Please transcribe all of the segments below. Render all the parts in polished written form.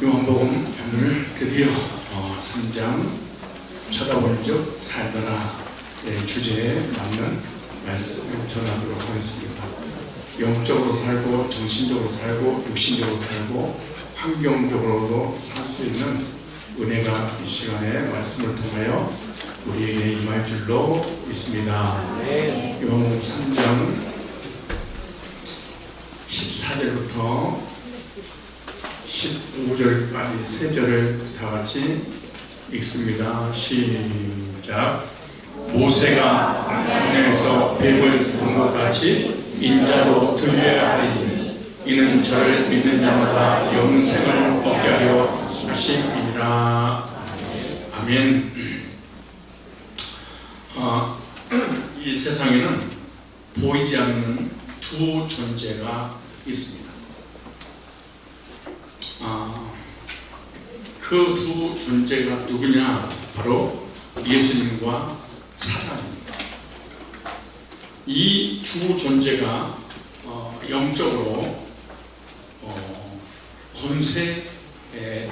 요한복음 오늘 드디어 3장 쳐다본 즉 살더라 주제에 맞는 말씀을 전하도록 하겠습니다. 영적으로 살고 정신적으로 살고 육신적으로 살고 환경적으로도 살 수 있는 은혜가 이 시간에 말씀을 통하여 우리에게 임할 줄로 믿습니다. 요한복음 3장 14절부터 15절까지 세 절을 다 같이 읽습니다. 시작. 모세가 광야에서 뱀을 든 것 같이 인자도 들려야 하리니 이는 저를 믿는 자마다 영생을 얻게 하려 하심이니라. 아멘. 이 세상에는 보이지 않는 두 존재가 있습니다. 그 두 존재가 누구냐? 바로 예수님과 사단입니다. 이 두 존재가 영적으로 권세의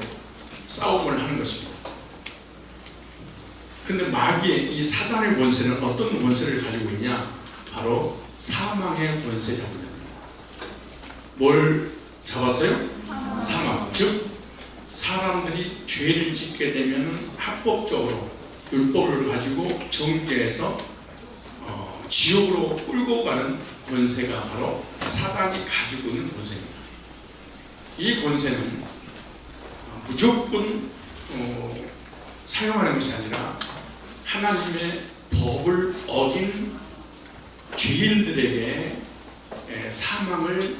싸움을 하는 것입니다. 근데 마귀의 이 사단의 권세는 어떤 권세를 가지고 있냐? 바로 사망의 권세 잡은 겁니다. 뭘 잡았어요? 사망. 즉 사람들이 죄를 짓게 되면 합법적으로 율법을 가지고 정죄해서 지옥으로 끌고 가는 권세가 바로 사단이 가지고 있는 권세입니다. 이 권세는 무조건 사용하는 것이 아니라 하나님의 법을 어긴 죄인들에게 사망을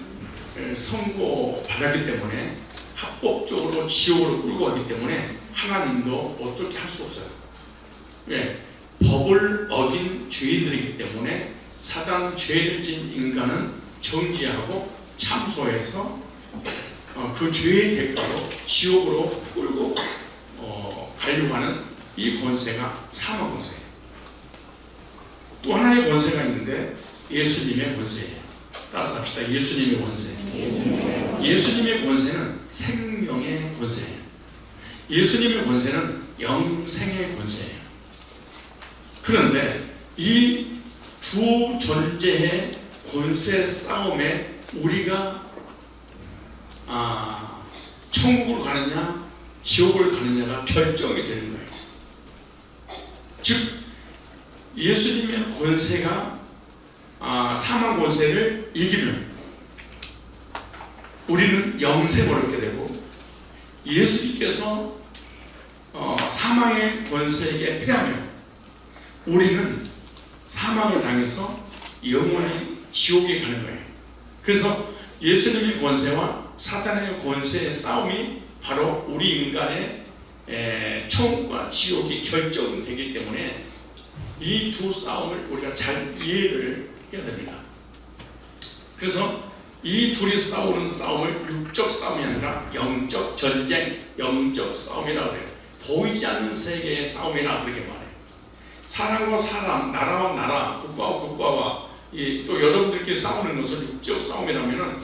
선고받았기 때문에 합법적으로 지옥으로 끌고 가기 때문에 하나님도 어떻게 할 수 없어요. 왜? 법을 어긴 죄인들이기 때문에 사단 죄를 진 인간은 정지하고 참소해서 그 죄의 대가로 지옥으로 끌고 가려고 하는 이 권세가 사망 권세예요. 또 하나의 권세가 있는데 예수님의 권세예요. 따라서 합시다. 예수님의 권세. 예수님의 권세는 생명의 권세예요. 예수님의 권세는 영생의 권세예요. 그런데 이 두 존재의 권세 싸움에 우리가 천국을 가느냐 지옥을 가느냐가 결정이 되는 거예요. 즉 예수님의 권세가 사망 권세를 이기면 우리는 영생을 얻게 되고, 예수님께서 사망의 권세에게 패하면 우리는 사망을 당해서 영원히 지옥에 가는 거예요. 그래서 예수님의 권세와 사탄의 권세의 싸움이 바로 우리 인간의 천국과 지옥이 결정되기 때문에 이 두 싸움을 우리가 잘 이해를 해야 됩니다. 그래서 이 둘이 싸우는 싸움을 육적 싸움이 아니라 영적 전쟁, 영적 싸움이라고 해요. 보이지 않는 세계의 싸움이라 그렇게 말해요. 사람과 사람, 나라와 나라, 국가와 국가와 또 여러분들끼리 싸우는 것은 육적 싸움이라면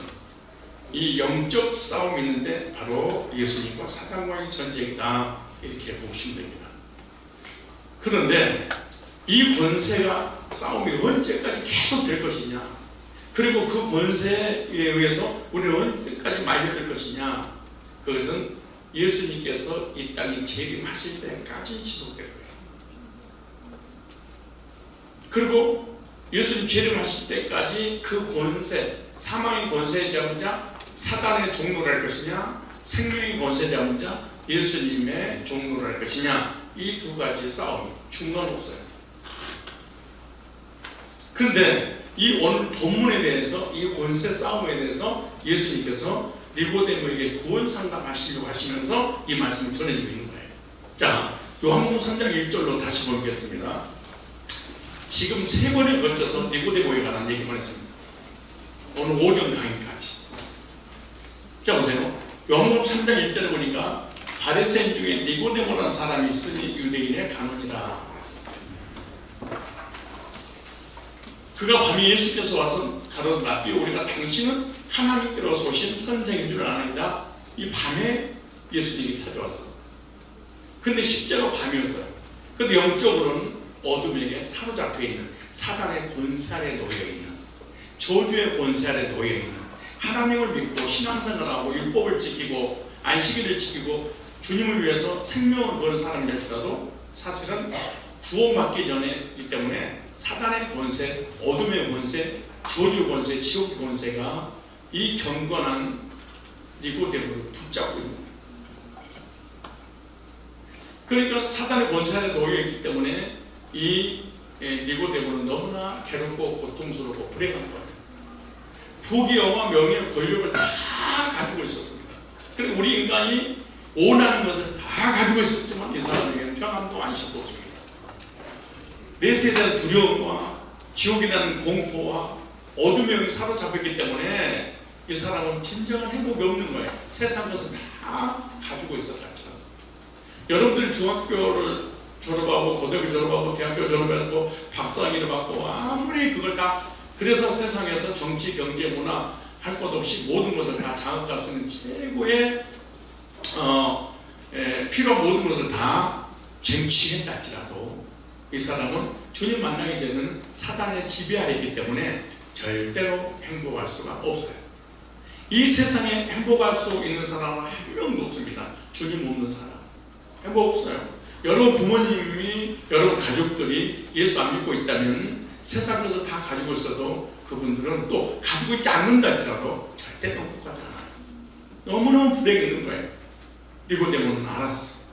이 영적 싸움이 있는데 바로 예수님과 사단과의 전쟁이다, 이렇게 보시면 됩니다. 그런데 이 권세가 싸움이 언제까지 계속 될 것이냐, 그리고 그 권세에 의해서 우리는 언제까지 말려들 것이냐, 그것은 예수님께서 이 땅에 재림하실 때까지 지속될 거예요. 그리고 예수님 재림하실 때까지 그 권세, 사망의 권세 잡은 자 사단의 종로를 할 것이냐, 생명의 권세 잡은 자 예수님의 종로를 할 것이냐, 이 두 가지 싸움이 중간 없어요. 그런데 이 오늘 본문에 대해서, 이 권세 싸움에 대해서 예수님께서 니고데모에게 구원 상담하시려고 하시면서 이 말씀을 전해주고 있는 거예요. 자, 요한복음 3장 1절로 다시 보겠습니다. 지금 세 번에 걸쳐서 니고데모에 관한 얘기만 했습니다. 오늘 오전 강의까지. 자, 보세요. 요한복음 3장 1절에 보니까 바리새인 중에 니고데모라는 사람이 있으니 유대인의 간원이라. 그가 밤에 예수께서 와서 가로되 우리가 당신은 하나님께로서 오신 선생인 줄 아나이다. 이 밤에 예수님이 찾아왔어. 근데 실제로 밤이었어요. 근데 영적으로는 어둠에게 사로잡혀 있는, 사단의 권세 아래 놓여 있는, 저주의 권세 아래 놓여 있는, 하나님을 믿고 신앙생활하고 율법을 지키고 안식일을 지키고 주님을 위해서 생명을 거는 사람일지라도 사실은 구원받기 전에이기 때문에 사단의 권세, 어둠의 권세, 저주 권세, 지옥의 권세가 이 경건한 니고데모를 붙잡고 있는 거예요. 그러니까 사단의 권세 아래 놓여 있기 때문에 이 니고데모는 너무나 괴롭고 고통스럽고 불행한 거예요. 부귀영화, 명예, 권력을 다 가지고 있었습니다. 그리고 우리 인간이 원하는 것을 다 가지고 있었지만 이 사람에게는 평안도 안식도 없습니다. 내세에 대한 두려움과 지옥에 대한 공포와 어둠의 영이 사로잡혔기 때문에 이 사람은 진정한 행복이 없는 거예요. 세상 것을 다 가지고 있었다. 여러분들이 중학교를 졸업하고 고등학교 졸업하고 대학교 졸업해서 박사학위를 받고 아무리 그걸 다 그래서 세상에서 정치, 경제, 문화 할 것 없이 모든 것을 다 장악할 수 있는 최고의 필요한 모든 것을 다 쟁취했다 할지라도 이 사람은 주님 만나기 전에는 사단의 지배하에 있기 때문에 절대로 행복할 수가 없어요. 이 세상에 행복할 수 있는 사람은 한 명도 없습니다. 주님 없는 사람 행복 없어요. 여러분 부모님이, 여러분 가족들이 예수 안 믿고 있다면 세상 것을 다 가지고 있어도 그분들은 또 가지고 있지 않는다 할지라도 절대 행복하지 않아요. 너무너무 불행해 있는 거예요. 니고데모는 알았어.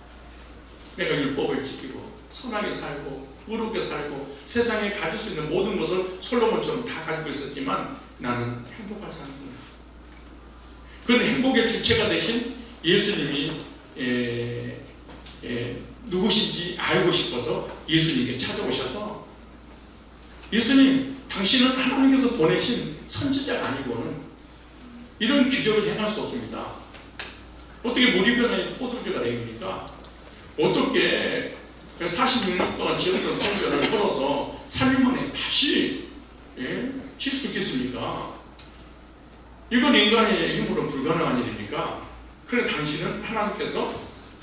내가 율법을 지키고 선하게 살고 의롭게 살고 세상에 가질 수 있는 모든 것을 솔로몬처럼 다 가지고 있었지만 나는 행복하지 않은 거예요. 그런데 행복의 주체가 되신 예수님이 누구신지 알고 싶어서 예수님께 찾아오셔서 예수님, 당신은 하나님께서 보내신 선지자가 아니고는 이런 기적을 행할 수 없습니다. 어떻게 물이 변화에 포도주가 됩니까? 어떻게 46년 동안 지었던 성전을 걸어서 3일 만에 다시 칠 수 있겠습니까? 이건 인간의 힘으로 불가능한 일입니까? 그래 당신은 하나님께서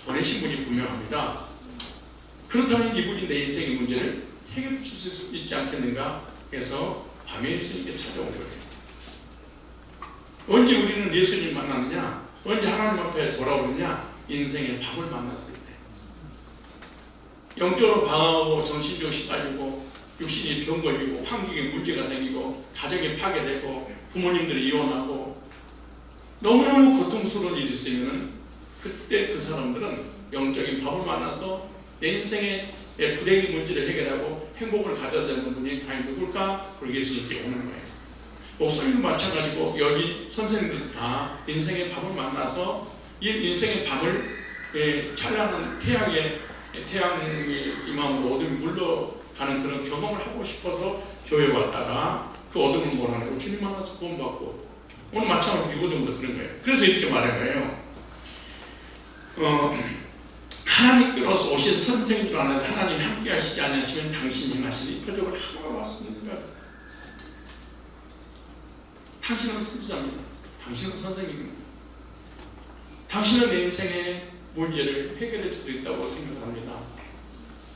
보내신 분이 분명합니다. 그렇다면 이분이 내 인생의 문제를 해결해 주실 수 있지 않겠는가 해서 밤에 예수님께 찾아온 거예요. 언제 우리는 예수님 만나느냐? 언제 하나님 앞에 돌아오느냐? 인생의 밤을 만났을 때. 영적으로 방황하고 정신적으로 시달리고 육신이 병 걸리고 환경에 문제가 생기고 가정이 파괴되고 부모님들이 이혼하고 너무너무 고통스러운 일이 있으면 그때 그 사람들은 영적인 밥을 만나서 내 인생의 불행의 문제를 해결하고 행복을 가져다 주는 분이 과연 누굴까? 그리고 예수님께 오는 거예요. 목사님도 마찬가지고 여기 선생님들 다 인생의 밤을 만나서 이 인생의 밤을 찬란한 태양이 임함으로 어둠이 물러가는 그런 경험을 하고 싶어서 교회 왔다가 그 어둠을 몰아내고 주님 만나서 구원받고 오늘 마찬가지로 니고데모도 그런 거예요. 그래서 이렇게 말한 거예요. 하나님께로서 오신 선생인 줄 아는데 하나님 함께 하시지 않으시면 당신이 하시니 표적을 하나도 할 수 있는가? 당신은 선지자입니다. 당신은 선생님입니다. 당신은 내 인생의 문제를 해결해 줄 수 있다고 생각합니다.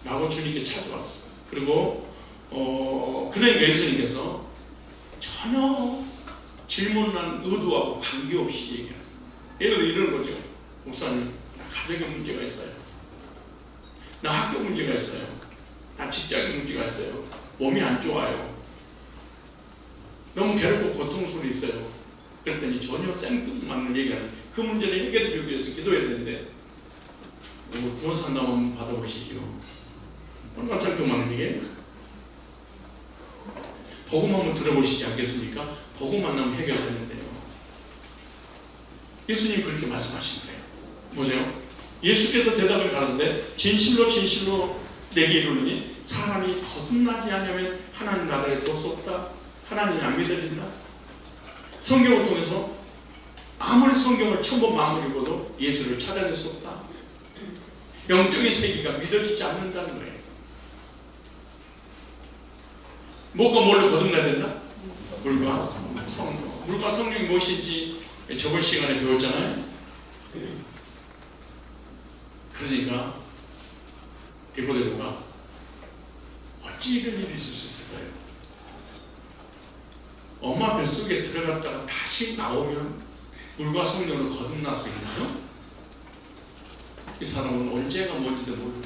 라고 주님께 찾아왔어. 그리고 그러니까 예수님께서 전혀 질문한 의도하고 관계없이 얘기해요. 예를 들어 이런 거죠. 목사님, 나 가정에 문제가 있어요. 나 학교 문제가 있어요. 나 직장에 문제가 있어요. 몸이 안 좋아요. 너무 괴롭고 고통스러워 있어요. 그랬더니 전혀 생뚱맞는 얘기하는 그 문제를 해결해 주기 위해서 기도해야 되는데 구원 상담 한번 받아보시죠. 얼마나 생뚱맞는 얘기예요? 복음 한번 들어보시지 않겠습니까? 복음 만나면 해결되는데요. 예수님 그렇게 말씀하신 거예요. 보세요. 예수께서 대답을 가라사대 진실로 진실로 내게 이르노니 사람이 거듭나지 않으면 하나님 나라를 볼 수 없다. 하나님이 안 믿어진다. 성경을 통해서 아무리 성경을 1000번 마음을 읽어도 예수를 찾아낼 수 없다. 영적인 세계가 믿어지지 않는다는 거예요. 뭐가 뭘로 거듭나야 된다? 물과 성령. 물과 성령이 무엇인지 저번 시간에 배웠잖아요. 그러니까 니고데모가 어찌 이런 일이 있을 수 있을까요? 엄마 뱃속에 들어갔다가 다시 나오면 물과 성령으로 거듭날 수 있나요? 이 사람은 언제가 뭔지도 모르고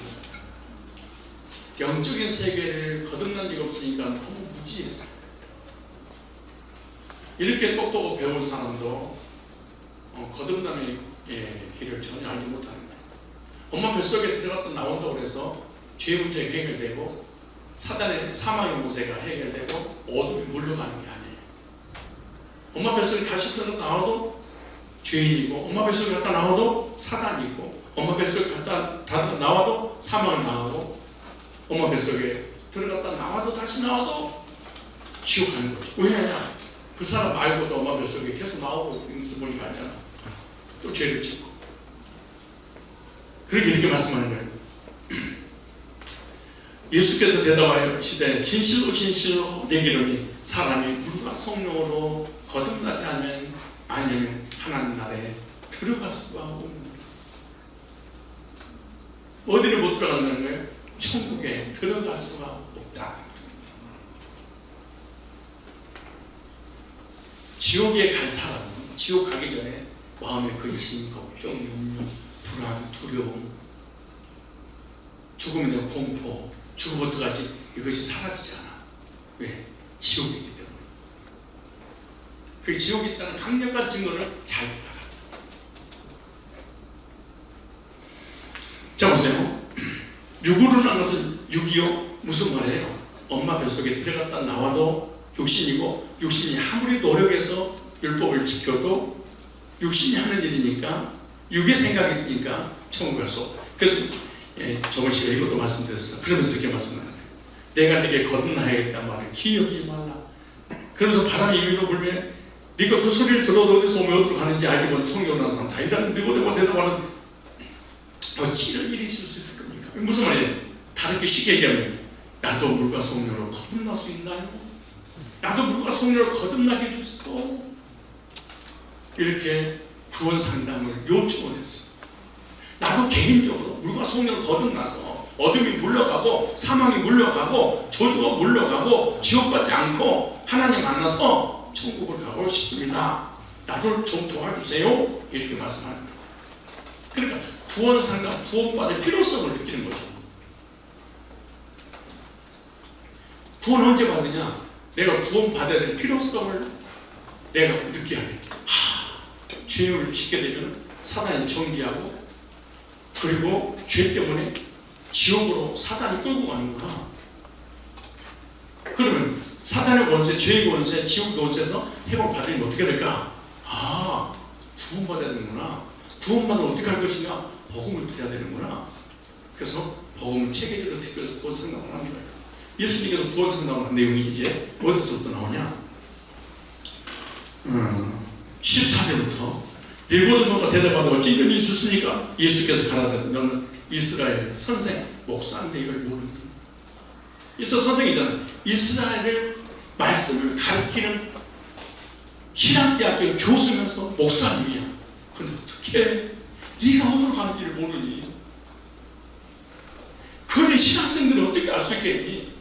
영적인 세계를 거듭난 적이 없으니까 너무 무지해서 이렇게 똑똑하고 배운 사람도 거듭남의 길을 전혀 알지 못하는 거예요. 엄마 뱃속에 들어갔다 나온다고 해서 죄 문제가 해결되고 사단의 사망의 문제가 해결되고 어둠이 물러가는 게 아니에요. 엄마 뱃속에 다시 들어갔다 나와도 죄인이고, 엄마 뱃속에 갔다 나와도 사단이 있고, 엄마 뱃속에 갔다 나와도 사망을 당하고, 엄마 뱃속에 들어갔다 나와도 다시 나와도 지옥 가는 거죠. 왜냐? 그 사람 말고도 엄마 뱃속에 계속 나오고 있는 분이 많잖아. 또 죄를 짓고. 그렇게 이렇게 말씀하는 거예요. 예수께서 대답하여 시대 진실로 진실로 내게 이르노니 사람이 물과 성령으로 거듭나지 아니면 하나님 나라에 들어갈 수가 없는 거예요. 어디를 못 들어간다는 거예요? 천국에 들어갈 수가 없다. 지옥에 갈 사람은 지옥 가기 전에 마음의 근심, 걱정, 염려, 불안, 두려움, 죽음에 대한 공포, 죽음 어떡하지? 이것이 사라지지 않아. 왜? 지옥이 있기 때문에. 그 지옥에 있다는 강력한 증거를 잘 봐라. 자 보세요. 육으로 난 것은 육이요? 무슨 말이에요? 엄마 뱃속에 들어갔다 나와도 육신이고, 육신이 아무리 노력해서 율법을 지켜도 육신이 하는 일이니까, 육의 생각이 있으니까 천국 갈 수 없다. 그래서 저번 시간에 이것도 말씀드렸어. 그러면서 이렇게 말씀하는 거예요. 내가 네게 거듭나야겠다는 말을 기억이 말라. 그러면서 바람이 위로 불면 네가 그 소리를 들어도 어디서 오면 어디로 가는지 알지 못한 성령 나는 사람 다 이런 니고데모가 대답하는 어찌 이런 일이 있을 수 있을 겁니까? 무슨 말이에요? 다르게 쉽게 얘기하면 나도 물과 성령으로 거듭날 수 있나요? 나도 물과 성령으로 거듭나게 해주세요. 이렇게 구원 상담을 요청을 했어. 나도 개인적으로 물과 성령으로 거듭나서 어둠이 물러가고 사망이 물러가고 저주가 물러가고 지옥 가지 않고 하나님 만나서 천국을 가고 싶습니다. 나도 좀 도와주세요. 이렇게 말씀하는 거예요. 그러니까 구원 상담, 구원받을 필요성을 느끼는 거죠. 구원 언제 받느냐? 내가 구원받아야 될 필요성을 내가 느껴야 돼. 죄를 짓게 되면 사단이 정지하고, 그리고 죄 때문에 지옥으로 사단이 끌고 가는구나. 그러면 사단의 권세, 죄의 권세, 지옥의 권세에서 해방받으면 어떻게 될까? 구원받아야 되는구나. 구원받으면 어떻게 할 것인가? 복음을 드려야 되는구나. 그래서 복음을 체계적으로 특별해서 구원 상담을 합니다. 예수님께서 구원 상담을 한 내용이 이제 어디서부터 나오냐? 14절부터 니고데모가 대답하고 어찌 이런 일이 있었습니까? 예수께서 가라사대 너는 이스라엘 선생 목사인데 이걸 모르니? 이스라엘 선생이잖아요. 이스라엘을 말씀을 가르치는 신학대학교 교수면서 목사님이야. 근데 어떻게 네가 어디로 가는지를 모르니? 그러니 신학생들이 어떻게 알 수 있겠니?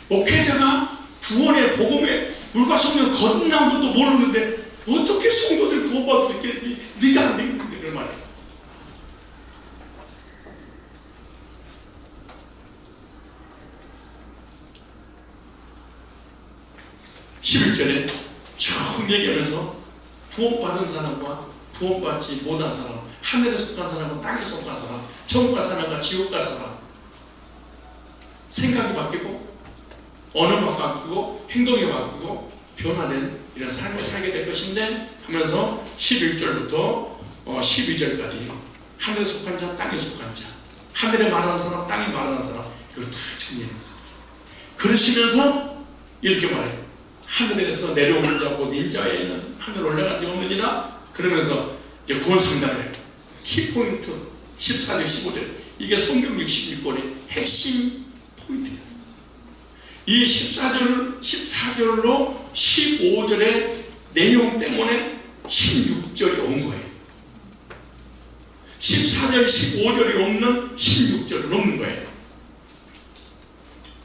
목회자가 구원의 복음에 물과 성령을 거듭난 것도 모르는데 어떻게 성도들 구원받을 수 있겠니? 네가 안 되는데 그 말이야. (11절에) 쭉 얘기하면서 구원받은 사람과 구원받지 못한 사람, 하늘에 속한 사람과 땅에 속한 사람, 천국 갈 사람과 지옥 갈 사람, 생각이 바뀌고 언어가 바뀌고 행동이 바뀌고 변화된 이런 삶을 살게 될 것인데 하면서 11절부터 12절까지 하늘에 속한 자, 땅에 속한 자, 하늘에 말하는 사람, 땅에 말하는 사람, 이걸 다 정리했어요. 그러시면서 이렇게 말해요. 하늘에서 내려오는 자 곧 인자에는 하늘 올라간 자 없느니라. 그러면서 이제 구원 상담의 키포인트 14절 15절, 이게 성경 66권의 핵심 포인트예요. 이 14절로 15절의 내용 때문에 16절이 온 거예요. 14절, 15절이 없는 16절은 없는 거예요.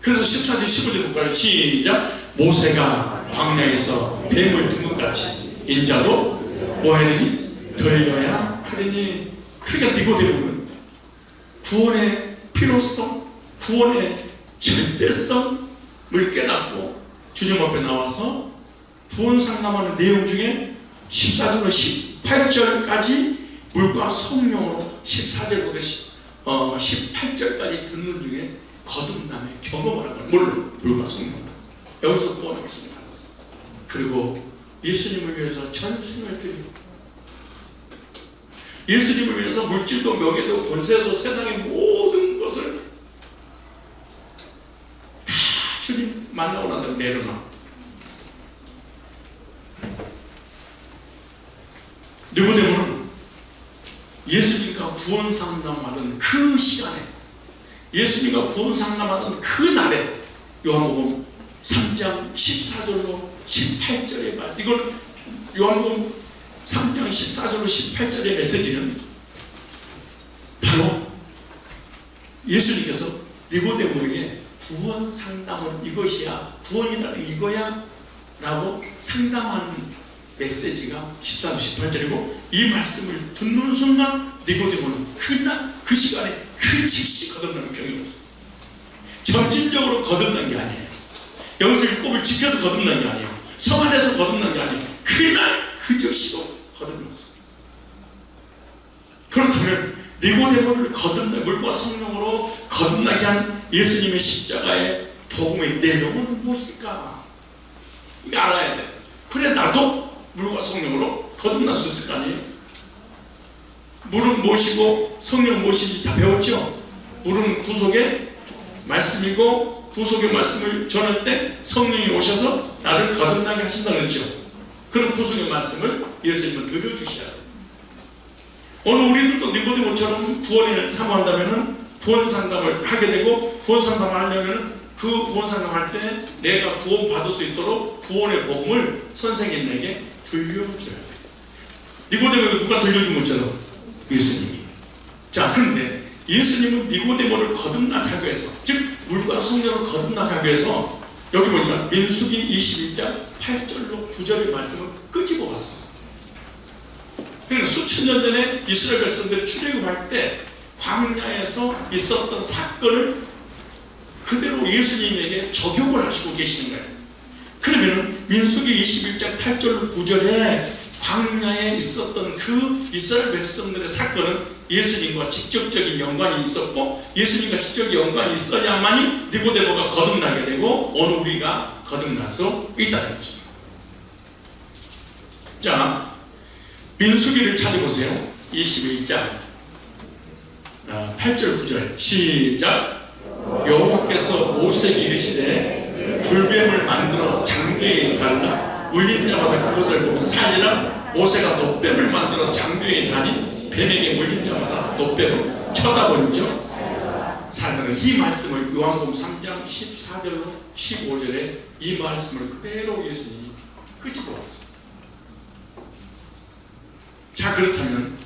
그래서 14절, 15절 볼까요? 시작. 모세가 광야에서 뱀을 든 것 같이 인자도 뭐 하리니? 들려야 하리니. 그러니까 니고데모는 구원의 필요성, 구원의 절대성을 깨닫고 주님 앞에 나와서 구원 상담하는 내용 중에 14절부터 18절까지 물과 성령으로 14절부터 18절까지 듣는 중에 거듭남의 경험을 한 거예요. 물론 물과 성령다. 여기서 구원의 확신을 받았어요. 그리고 예수님을 위해서 전생을 드리고 예수님을 위해서 물질도 명예도 권세도 세상의 모든 것을 다 주님 만나고 나서 내려놔. 니고데모는 예수님과 구원 상담하던 그 시간에, 예수님과 구원 상담하던 그 날에 요한복음 3장 14절로 18절의 말씀, 이건 요한복음 3장 14절로 18절의 메시지는 바로 예수님께서 니고데모에게 구원 상담은 이것이야, 구원이라는 이거야 라고 상담한 메시지가 14절 18절이고, 이 말씀을 듣는 순간 니고데모는 그날 그 시간에 그 즉시 거듭나는 경험이었어요. 점진적으로 거듭난 게 아니에요. 여기서 율법을 지켜서 거듭난 게 아니에요. 성화돼서 거듭난 게 아니에요. 그날 그 즉시로 거듭났어요. 그렇다면 니고데모를 물과 성령으로 거듭나게 한 예수님의 십자가의 복음의 내용은 무엇일까? 이거 알아야 돼. 그래 나도 물과 성령으로 거듭날 수 있을 거 아니에요? 물은 무엇이고 성령은 무엇인지 다 배웠죠? 물은 구속의 말씀이고, 구속의 말씀을 전할 때 성령이 오셔서 나를 거듭나게 하신다는 거죠. 그런 구속의 말씀을 예수님은 들려주셔야 돼요. 오늘 우리들도 니고데모처럼 구원을 사모한다면 구원 상담을 하게 되고, 구원 상담을 하려면 그 구원 상담할 때 내가 구원 받을 수 있도록 구원의 복음을 선생님에게 들려줘야 돼요. 니고데모에게 누가 들려준 것처럼? 예수님이. 자, 그런데 예수님은 니고데모를 거듭나게 하기 위해서, 즉 물과 성령을 거듭나게 하기 위해서 여기 보니까 민수기 21장 8절로 9절의 말씀을 끄집어 왔어. 그러니까 수천 년 전에 이스라엘 백성들이 출애굽할 때 광야에서 있었던 사건을 그대로 예수님에게 적용을 하시고 계시는 거예요. 그러면 민수기 21장 8절로 9절에 광야에 있었던 그 이스라엘 백성들의 사건은 예수님과 직접적인 연관이 있었고, 예수님과 직접적인 연관이 있어야만이 니고데모가 거듭나게 되고 오늘 우리가 거듭날 수 있다는 거죠. 자, 민수기를 찾아보세요. 21장 8절 9절 시작. 여호와께서 모세에게 이르시되 불뱀을 만들어 장대에 달라 물린 자마다 그것을 보면 살리라. 모세가 놋뱀을 만들어 장대에 다니 뱀에게 물린 자마다 놋뱀을 쳐다보죠. 살더라. 이 말씀을 요한복음 3장 14절로 15절에 이 말씀을 그대로 예수님이 끄집어 왔어요. 자, 그렇다면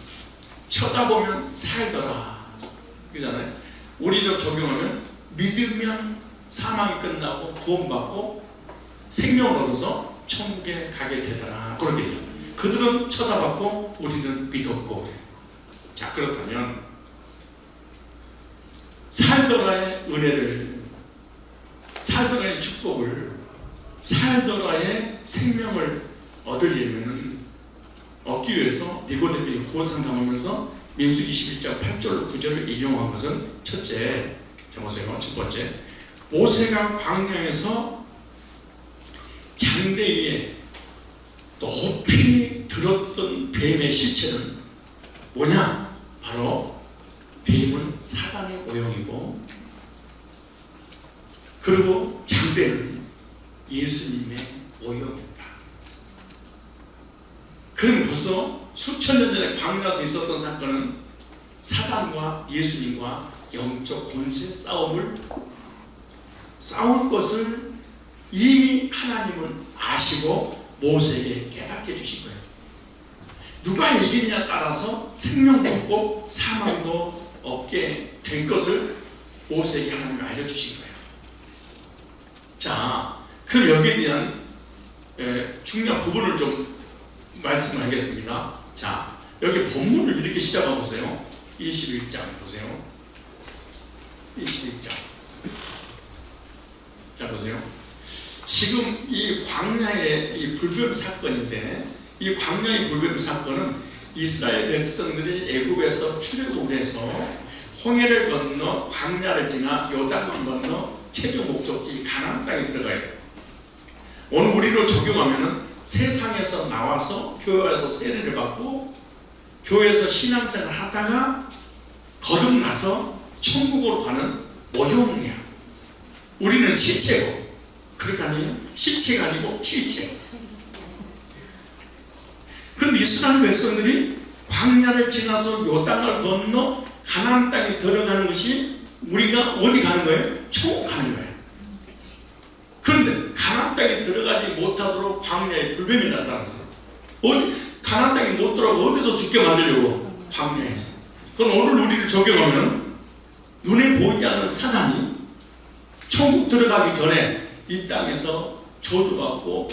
쳐다보면 살더라 그잖아요. 우리도 적용하면 믿으면 사망이 끝나고 구원받고 생명을 얻어서 천국에 가게 되더라, 그런 얘기예요. 그들은 쳐다봤고 우리는 믿었고. 자, 그렇다면 살더라의 은혜를, 살더라의 축복을, 살더라의 생명을 얻으려면 얻기 위해서 니고데모의 구원 상담하면서 민수기 21장 8절 9절을 인용한 것은 첫째, 자 보세요. 첫 번째, 모세가 광야에서 장대 위에 높이 들었던 뱀의 실체는 뭐냐? 바로 뱀은 사단의 오형이고, 그리고 장대는 예수님의 오형이다. 그럼 벌써 수천 년 전에 광야에서 있었던 사건은 사단과 예수님과 영적 권세 싸움을 싸울 것을 이미 하나님은 아시고 모세에게 깨닫게 해주신 거예요. 누가 이기느냐에 따라서 생명도 없고 사망도 없게 된 것을 모세에게 하나님이 알려주신 거예요. 자, 그럼 여기에 대한 중요한 부분을 좀 말씀하겠습니다. 자, 여기 본문을 이렇게 시작해 보세요. 21장 보세요. 21장. 자, 보세요. 지금 이 광야의 이 불뱀 사건인데, 이 광야의 불뱀 사건은 이스라엘 백성들이 애굽에서 출애굽을 해서 홍해를 건너 광야를 지나 요단강 건너 최종 목적지 가나안 땅에 들어가야 돼요. 오늘 우리로 적용하면은 세상에서 나와서 교회에서 세례를 받고 교회에서 신앙생활을 하다가 거듭나서 천국으로 가는 모형이야. 우리는 실체고, 그렇게 아니에요? 실체가 아니고 실체. 그런데 이스라엘 백성들이 광야를 지나서 요단강을 건너 가나안 땅에 들어가는 것이 우리가 어디 가는 거예요? 천국 가는 거예요. 그런데 가나안 땅에 들어가지 못하도록 광야에 불뱀이 나타났어요. 가나안 땅에 못 들어가고 어디서 죽게 만들려고? 광야에서. 그럼 오늘 우리를 적용하면 눈에 보이지 않는 사단이 천국 들어가기 전에 이 땅에서 저주받고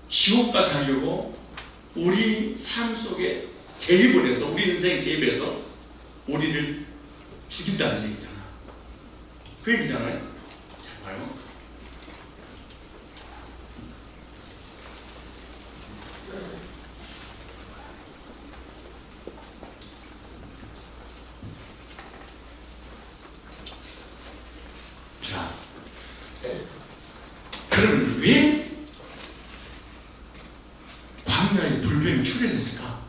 지옥까지 하려고 우리 삶 속에 개입을 해서, 우리 인생에 개입해서 우리를 죽인다는 얘기잖아. 그 얘기잖아요. 자, 봐요. 자, 그럼 왜 광야에 불뱀이 출현했을까?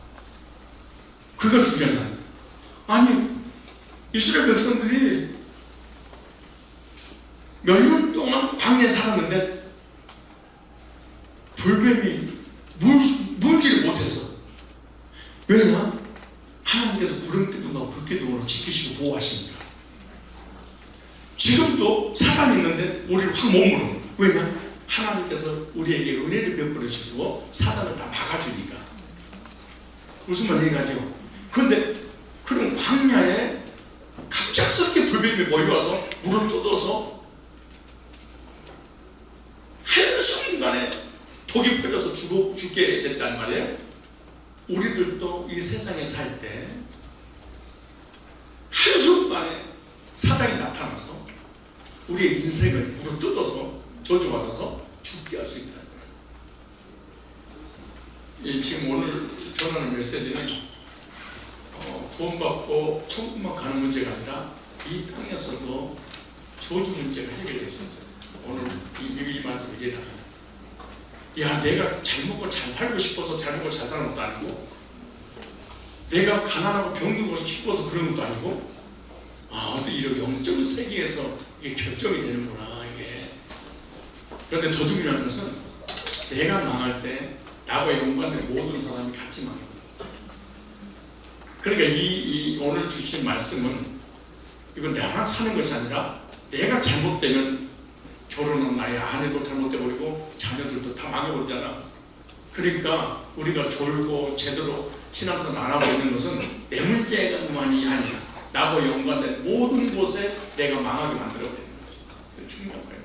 그가 중요하잖아요. 아니, 이스라엘 백성들이 몇 년 동안 광야에 살았는데 불뱀이 물지를 못했어. 왜냐? 하나님께서 구름기둥과 불기둥으로 지키시고 보호하십니다. 지금도 사단이 있는데 우리를 확 머무르는. 왜냐? 하나님께서 우리에게 은혜를 베풀어 주시고 사단을 다 막아주니까. 무슨 말 얘기하죠? 그런데 그런 광야에 갑작스럽게 불뱀이 몰려와서 물을 뜯어서 한순간에 독이 퍼져서 죽게 됐단 말이에요. 우리들도 이 세상에 살 때 한순간에 사단이 나타나서 우리의 인생을 물을 뜯어서 저주받아서 죽게 할 수 있다는 거예요. 지금 오늘 전하는 메시지는 구원받고 천국만 가는 문제가 아니라 이 땅에서도 저주 문제가 해결될 수 있어요. 오늘 이 말씀을 이해하면, 야, 내가 잘 먹고 잘 살고 싶어서 잘 먹고 잘 사는 것도 아니고, 내가 가난하고 병들고 싶어서 그런 것도 아니고, 또 이런 영적 세계에서 이게 결정이 되는구나, 이게. 그런데 더 중요한 것은 내가 망할 때 나와 연관된 모든 사람이 같이 망해요. 그러니까 이 오늘 주신 말씀은 이건 나만 사는 것이 아니라 내가 잘못되면 결혼은 나의 아내도 잘못돼버리고 자녀들도 다 망해버리잖아. 그러니까 우리가 졸고 제대로 신앙생활 안 하고 있는 것은 내 문제만이 아니야. 나와 연관된 모든 곳에 내가 망하게 만들어버리는 거지. 중요한 거예요.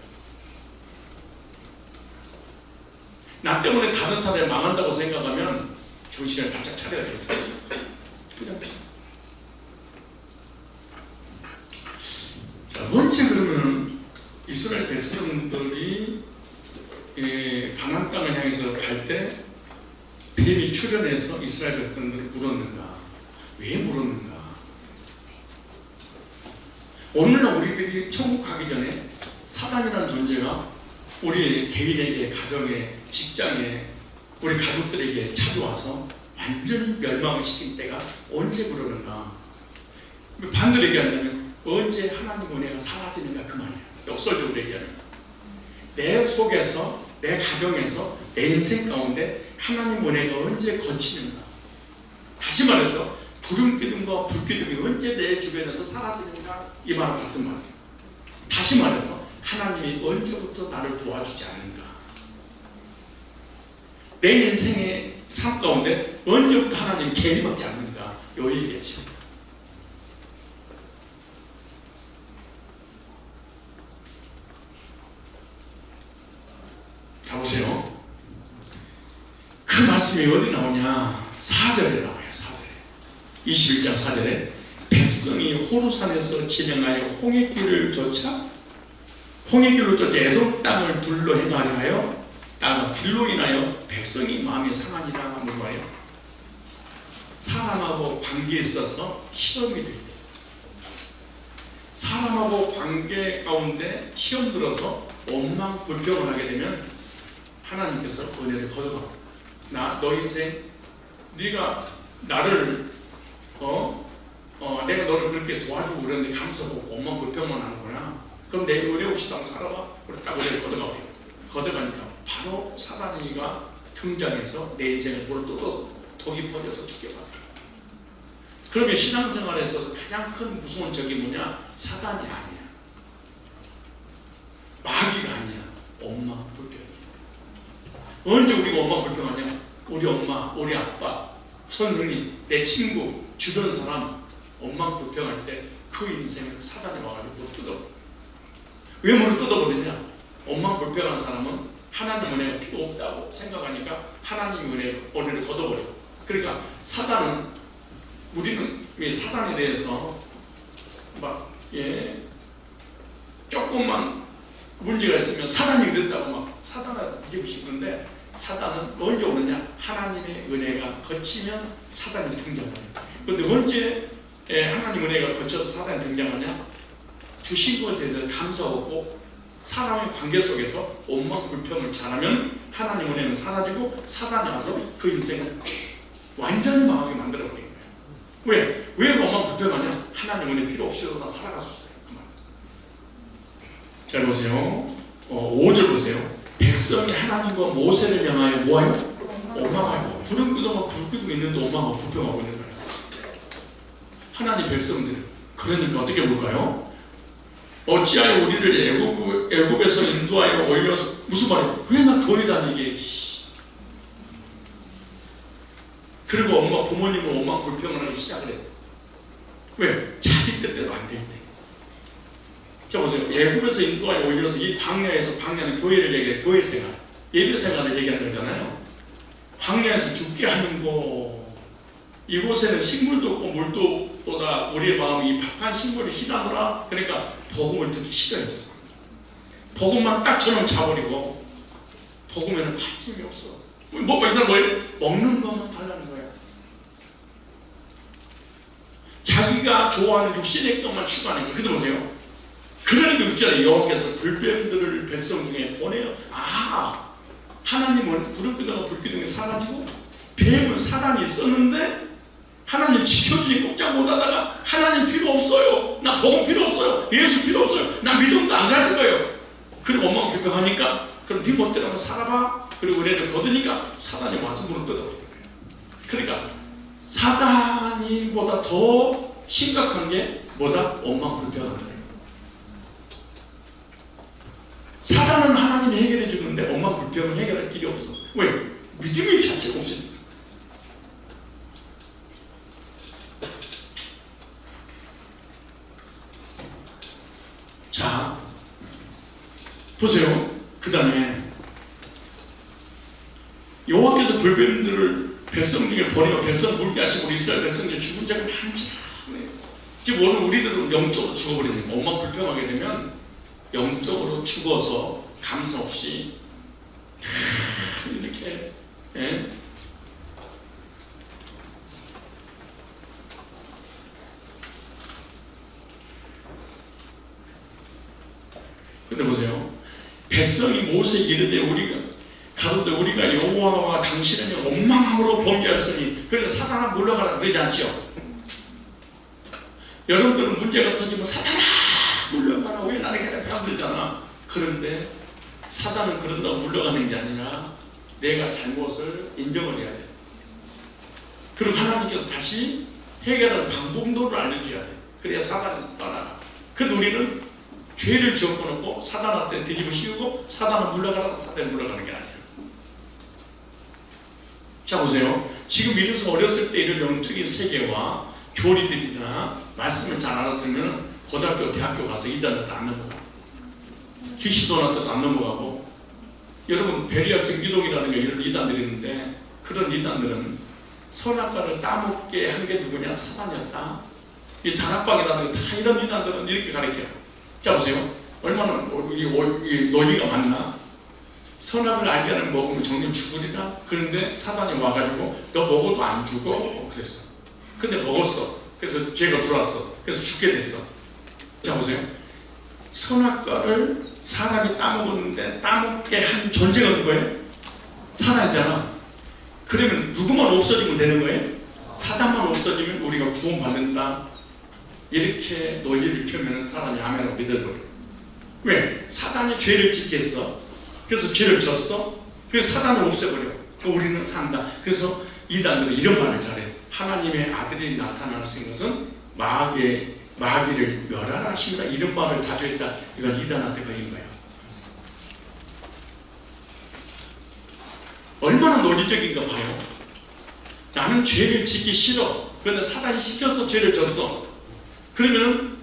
나 때문에 다른 사람이 망한다고 생각하면 정신을 바짝 차려야 되겠어요. 그냥 비싸. 자, 번째, 그러면 이스라엘 백성들이 가나안 땅을 향해서 갈 때 뱀이 출현해서 이스라엘 백성들을 물었는가? 왜 물었는가? 오늘날 우리들이 천국 가기 전에 사단이라는 존재가 우리 개인에게, 가정에, 직장에, 우리 가족들에게 찾아와서 완전히 멸망을 시킨 때가 언제 그러는가? 반대로 얘기한다면 언제 하나님 은혜가 사라지는가, 그 말이에요. 역설적으로 얘기하면 내 속에서, 내 가정에서, 내 인생 가운데 하나님 은혜가 언제 거치는가? 다시 말해서 구름기둥과 불기둥이 언제 내 주변에서 사라지는가? 이 말과 같은 말이에요. 다시 말해서 하나님이 언제부터 나를 도와주지 않는가? 내 인생에 삶 가운데 언제부터 하나님 개입하지 않는가? 요 얘기겠죠. 자 보세요. 그 말씀이 어디 나오냐? 4절에 나와요. 4절에 21장 4절에 백성이 호루산에서 진행하여 홍해길을 쫓아 홍해길로 쫓아 에돔 땅을 둘러 행하려 하여 땅은 길로 인하여 백성이 마음에 상하니라. 무슨 말이에요? 사람하고 관계에 있어서 시험이 될 때, 사람하고 관계 가운데 시험 들어서 원망 불평을 하게 되면 하나님께서 은혜를 거둬가. 너 인생 네가 나를 내가 너를 그렇게 도와주고 그러는데 감사하고 원망 불평만 하는구나. 그럼 내 은혜 없이 딱 살아봐. 그래 딱 은혜를 거둬가 버려. 거둬가니까 바로 사단이가 등장해서 내 인생을 물을 뜯어서 독이 퍼져서 죽여버려. 그러면 신앙생활에서 가장 큰 무서운 적이 뭐냐? 사단이 아니야, 마귀가 아니야, 원망 불평이야. 언제 우리가 원망 불평하냐? 우리 엄마, 우리 아빠, 선생님, 내 친구, 주변 사람 원망 불평할 때 그 인생을 사단이 와가지고 물을 뜯어버려. 왜 물을 뜯어버리냐? 원망 불평한 사람은 하나님 은혜가 필요 없다고 생각하니까 하나님 은혜를 걷어버려. 그러니까 사단은, 우리는 왜 사단에 대해서 막 조금만 문제가 있으면 사단이 그랬다고 막 사단한테 뒤집으시는데, 사단은 언제 오느냐? 하나님의 은혜가 거치면 사단이 등장해요. 그런데 언제 하나님 은혜가 거쳐서 사단이 등장하냐? 주신 것에 대해서 감사하고 사람의 관계 속에서 원망 불평을 잘하면 하나님 은혜는 사라지고 사단이 와서 그 인생을 완전히 망하게 만들어버린 거예요. 왜 원망 불평하냐? 하나님 은혜 필요 없이도 나 살아갈 수 있어요. 그만. 잘 보세요. 5절 보세요. 백성이 하나님과 모세를 향하여 뭐하여? 원망하고 불은 끄덕고 불 끄덕고 있는데 원망하고 불평하고 있는 거예요. 하나님 백성들. 그러니까 어떻게 볼까요? 어찌하여 우리를 애굽에서 인도하여 올려서, 무슨 말이에요? 왜 나 교회 다니게. 그리고 엄마 부모님은 원망 불평을 하기 시작을 해요. 왜? 자기 뜻대로 안 될 때. 자 보세요. 애굽에서 인도하여 올려서, 이 광야에서, 광야는 교회를 얘기해요. 교회 생활, 예배 생활을 얘기하는 거잖아요. 광야에서 죽게 하는 거. 이곳에는 식물도 없고 물도 없보다 우리의 마음이 이 박한 식물을 싫어하더라. 그러니까 복음을 듣기 싫어했어. 복음만 딱 저놈 차버리고, 복음에는 관심이 없어. 이 사람 뭐예요? 먹는 것만 달라는 거야. 자기가 좋아하는 육신의 것만 추구하는 거예요. 근데 보세요. 그러니까 있잖아요. 여호와께서 불뱀들을 백성 중에 보내요. 하나님은 구름 기둥과 불 기둥이 사라지고 뱀은 사단이 있었는데 하나님 지켜주지 꼼짝 못하다가 하나님 필요 없어요. 나 복음 필요 없어요. 예수 필요 없어요. 나 믿음도 안 가진 거예요. 그리고 엄마가 불평하니까 그럼 네 멋대로 한번 살아봐. 그리고 은혜를 거두니까 사단이 와서 물을 뜯어버린 거예요. 그러니까 사단이보다 더 심각한 게 뭐다? 원망 불평하는 거예요. 사단은 하나님이 해결해 주는데 원망 불평은 해결할 길이 없어. 왜? 믿음이 자체가 없으니까. 자, 보세요. 그 다음에 여호와께서 불뱀들을 백성 중에 보내어 백성 물게 하시고 이스라엘 백성 중에 죽은 자가 많지. 지금 오늘 우리들은 영적으로 죽어버리는 거예요. 원망 불평하게 되면 영적으로 죽어서 감사 없이 이렇게 근데 보세요. 백성이 모세에게 이르되 우리가 여호와와 당신을 원망함으로 범죄하였으니, 그러니까 사단아 물러가라 그러지 않죠. 여러분들은 문제가 터지면 사단아 물러가라, 왜 나를 괴롭혀 하면 되잖아. 그런데 사단은 그런다고 물러가는 게 아니라 내가 잘못을 인정을 해야 돼. 그리고 하나님께서 다시 해결할 방법론을 알려줘야 돼. 그래야 사단을 떠나가. 근데 우리는 죄를 지어놓고 사단한테 뒤집어 씌우고 사단은 물러가라고 사단이 물러가는 게 아니야. 자 보세요. 지금 이래서 어렸을 때 이런 영적인 세계와 교리들이나 말씀을 잘 알아들으면 고등학교, 대학교 가서 이단한테 안 넘어가고 기시도한테도 안 넘어가고 여러분 베리아 경기동이라든가 이런 이단들이 있는데 그런 이단들은 선악과를 따먹게 한 게 누구냐? 사단이었다. 이 다락방이라든가 다 이런 이단들은 이렇게 가르쳐요. 자 보세요. 얼마나 이 논리가 많나? 선악을 알게 하는 먹으면 정녕 죽으리라. 그런데 사단이 와가지고 너 먹어도 안 죽어? 그랬어. 근데 먹었어. 그래서 죄가 들어왔어. 그래서 죽게 됐어. 자 보세요. 선악과를 사람이 따먹었는데 따먹게 한 존재가 누구예요? 사단이잖아. 그러면 누구만 없어지면 되는 거예요? 사단만 없어지면 우리가 구원받는다. 이렇게 논리를 펴면 사람이 아멘을 믿어버려요. 왜? 사단이 죄를 짓겠어. 그래서 죄를 졌어. 그래서 사단을 없애버려. 우리는 산다. 그래서 이단들은 이런 말을 잘해. 하나님의 아들이 나타나신 것은 마귀를 멸하라 하십니다. 이런 말을 자주 했다. 이건 이단한테 걸린 거예요. 얼마나 논리적인가 봐요. 나는 죄를 짓기 싫어. 그런데 사단이 시켜서 죄를 졌어. 그러면은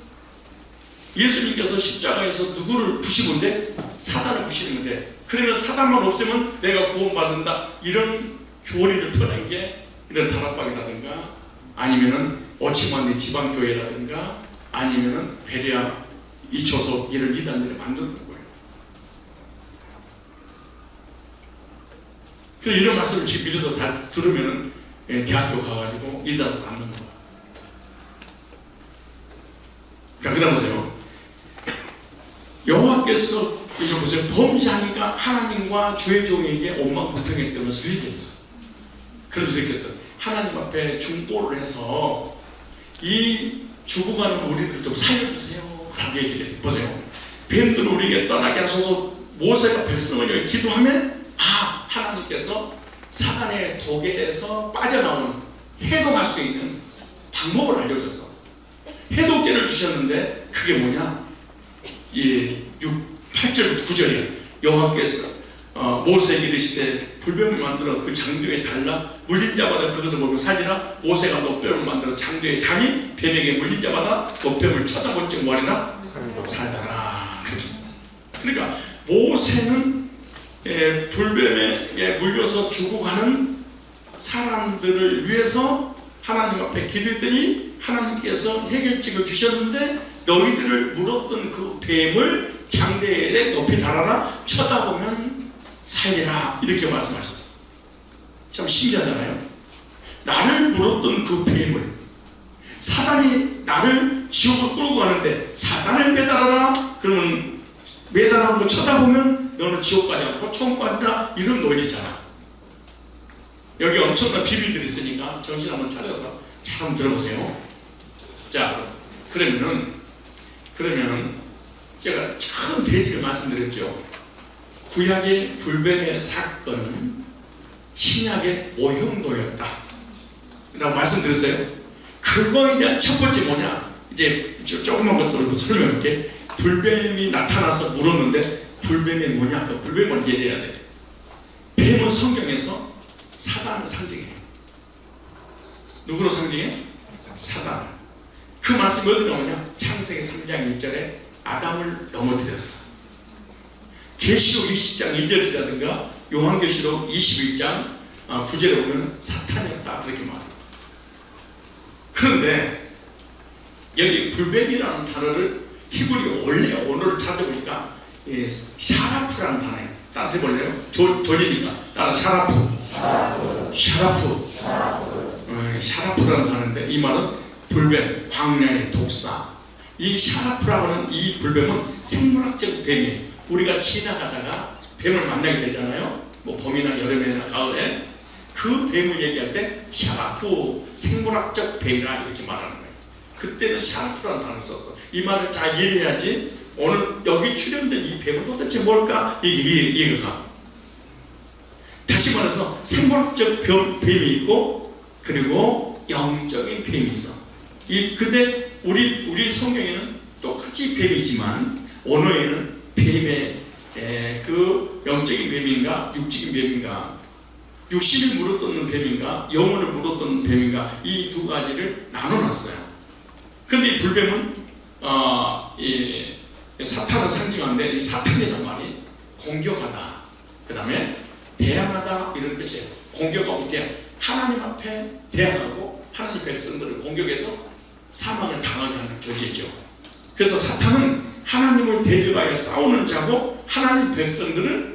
예수님께서 십자가에서 누구를 부시는데? 사단을 부시는데. 그러면 사단만 없으면 내가 구원받는다. 이런 교리를 펴낸 게 이런 다락방이라든가 아니면은 어치만리 지방교회라든가 아니면은 베레아 이초소 이런 이단들을 만드는 거예요. 그래서 이런 말씀을 지금 미리서 다 들으면은 대학교 가가지고 이단을 만드는 거예요. 그러니까 그다음 보세요. 여호와께서 이제 보세요. 범죄하니까 하나님과 주의 종에게 원망 불평했던 것을 얘기했어. 그래서 이렇게 했어. 하나님 앞에 중보를 해서 이 죽어가는 우리를 좀 살려주세요 라고 얘기를 해요. 보세요. 뱀들을 우리에게 떠나게 하소서. 모세가 백성을 여기 기도하면 하나님께서 사단의 독에서 빠져나오는 해독할 수 있는 방법을 알려줬어. 해독제를 주셨는데 그게 뭐냐? 8절부터 9절이에요. 여호와께서 모세에게 이르시되 불뱀을 만들어 그 장도에 달라 물린 자마다 그것을 보면 살리라. 모세가 노뱀을 만들어 장도에 다니 뱀에게 물린 자마다 노뱀을 쳐다본 즉 뭐하리라? 살더라. 그러니까 모세는 불뱀에게 물려서 죽어가는 사람들을 위해서 하나님 앞에 기도했더니 하나님께서 해결책을 주셨는데 너희들을 물었던 그 뱀을 장대에 높이 달아라. 쳐다보면 살리라. 이렇게 말씀하셨어요. 참 신기하잖아요. 나를 물었던 그 뱀을 사단이 나를 지옥으로 끌고 가는데 사단을 매달아라. 그러면 매달아놓고 쳐다보면 너는 지옥 가지 않고 천국 간다. 이런 논리잖아. 여기 엄청난 비밀들이 있으니까 정신 한번 차려서 잘 한번 들어보세요. 자, 그러면 제가 처음 대지를 말씀드렸죠. 구약의 불뱀의 사건은 신약의 오형도였다 라고 말씀드렸어요. 그거에 대한 첫 번째 뭐냐? 이제 조그만 것들로 설명할게. 불뱀이 나타나서 물었는데 불뱀이 뭐냐? 그 불뱀을 이해해야 돼. 뱀은 성경에서 사단을 상징해요. 누구로 상징해? 사단. 그 말씀이 어디 나오냐? 창세기 3장 1절에 아담을 넘어뜨렸어. 계시록 20장 2절이라든가 요한계시록 21장 9절에 보면 사탄이었다 그렇게 말해요. 그런데 여기 불뱀이라는 단어를 히브리 원래 언어를 찾아보니까 샤라프라는 단어예요. 따라서 해볼래요? 졸리니까 따라 샤라프라는 단어인데 이 말은 불뱀, 광야의 독사. 이 샤라프라고 하는 이 불뱀은 생물학적 뱀이에요. 우리가 지나가다가 뱀을 만나게 되잖아요. 뭐 봄이나 여름이나 가을에 그 뱀을 얘기할 때 샤라프, 생물학적 뱀이라 이렇게 말하는 거예요. 그때는 샤라프라는 단어를 썼어. 이 말을 잘 이해해야지 오늘 여기 출연된 이 뱀은 도대체 뭘까? 이해가. 다시 말해서 생물학적 뱀이 있고 그리고 영적인 뱀이 있어. 근데 우리 성경에는 똑같이 뱀이지만 언어에는 뱀의 그 영적인 뱀인가 육적인 뱀인가. 육신을 물어뜯는 뱀인가 영혼을 물어뜯는 뱀인가 이 두 가지를 나눠놨어요. 그런데 이 불뱀은 이 사탄을 상징하는데 이 사탄이란 말이 공격하다, 그 다음에 대항하다 이런 뜻이에요. 공격하고 하나님 앞에 대항하고 하나님 백성들을 공격해서 사망을 당하게 하는 존재죠. 그래서 사탄은 하나님을 대적하여 싸우는 자고 하나님 백성들을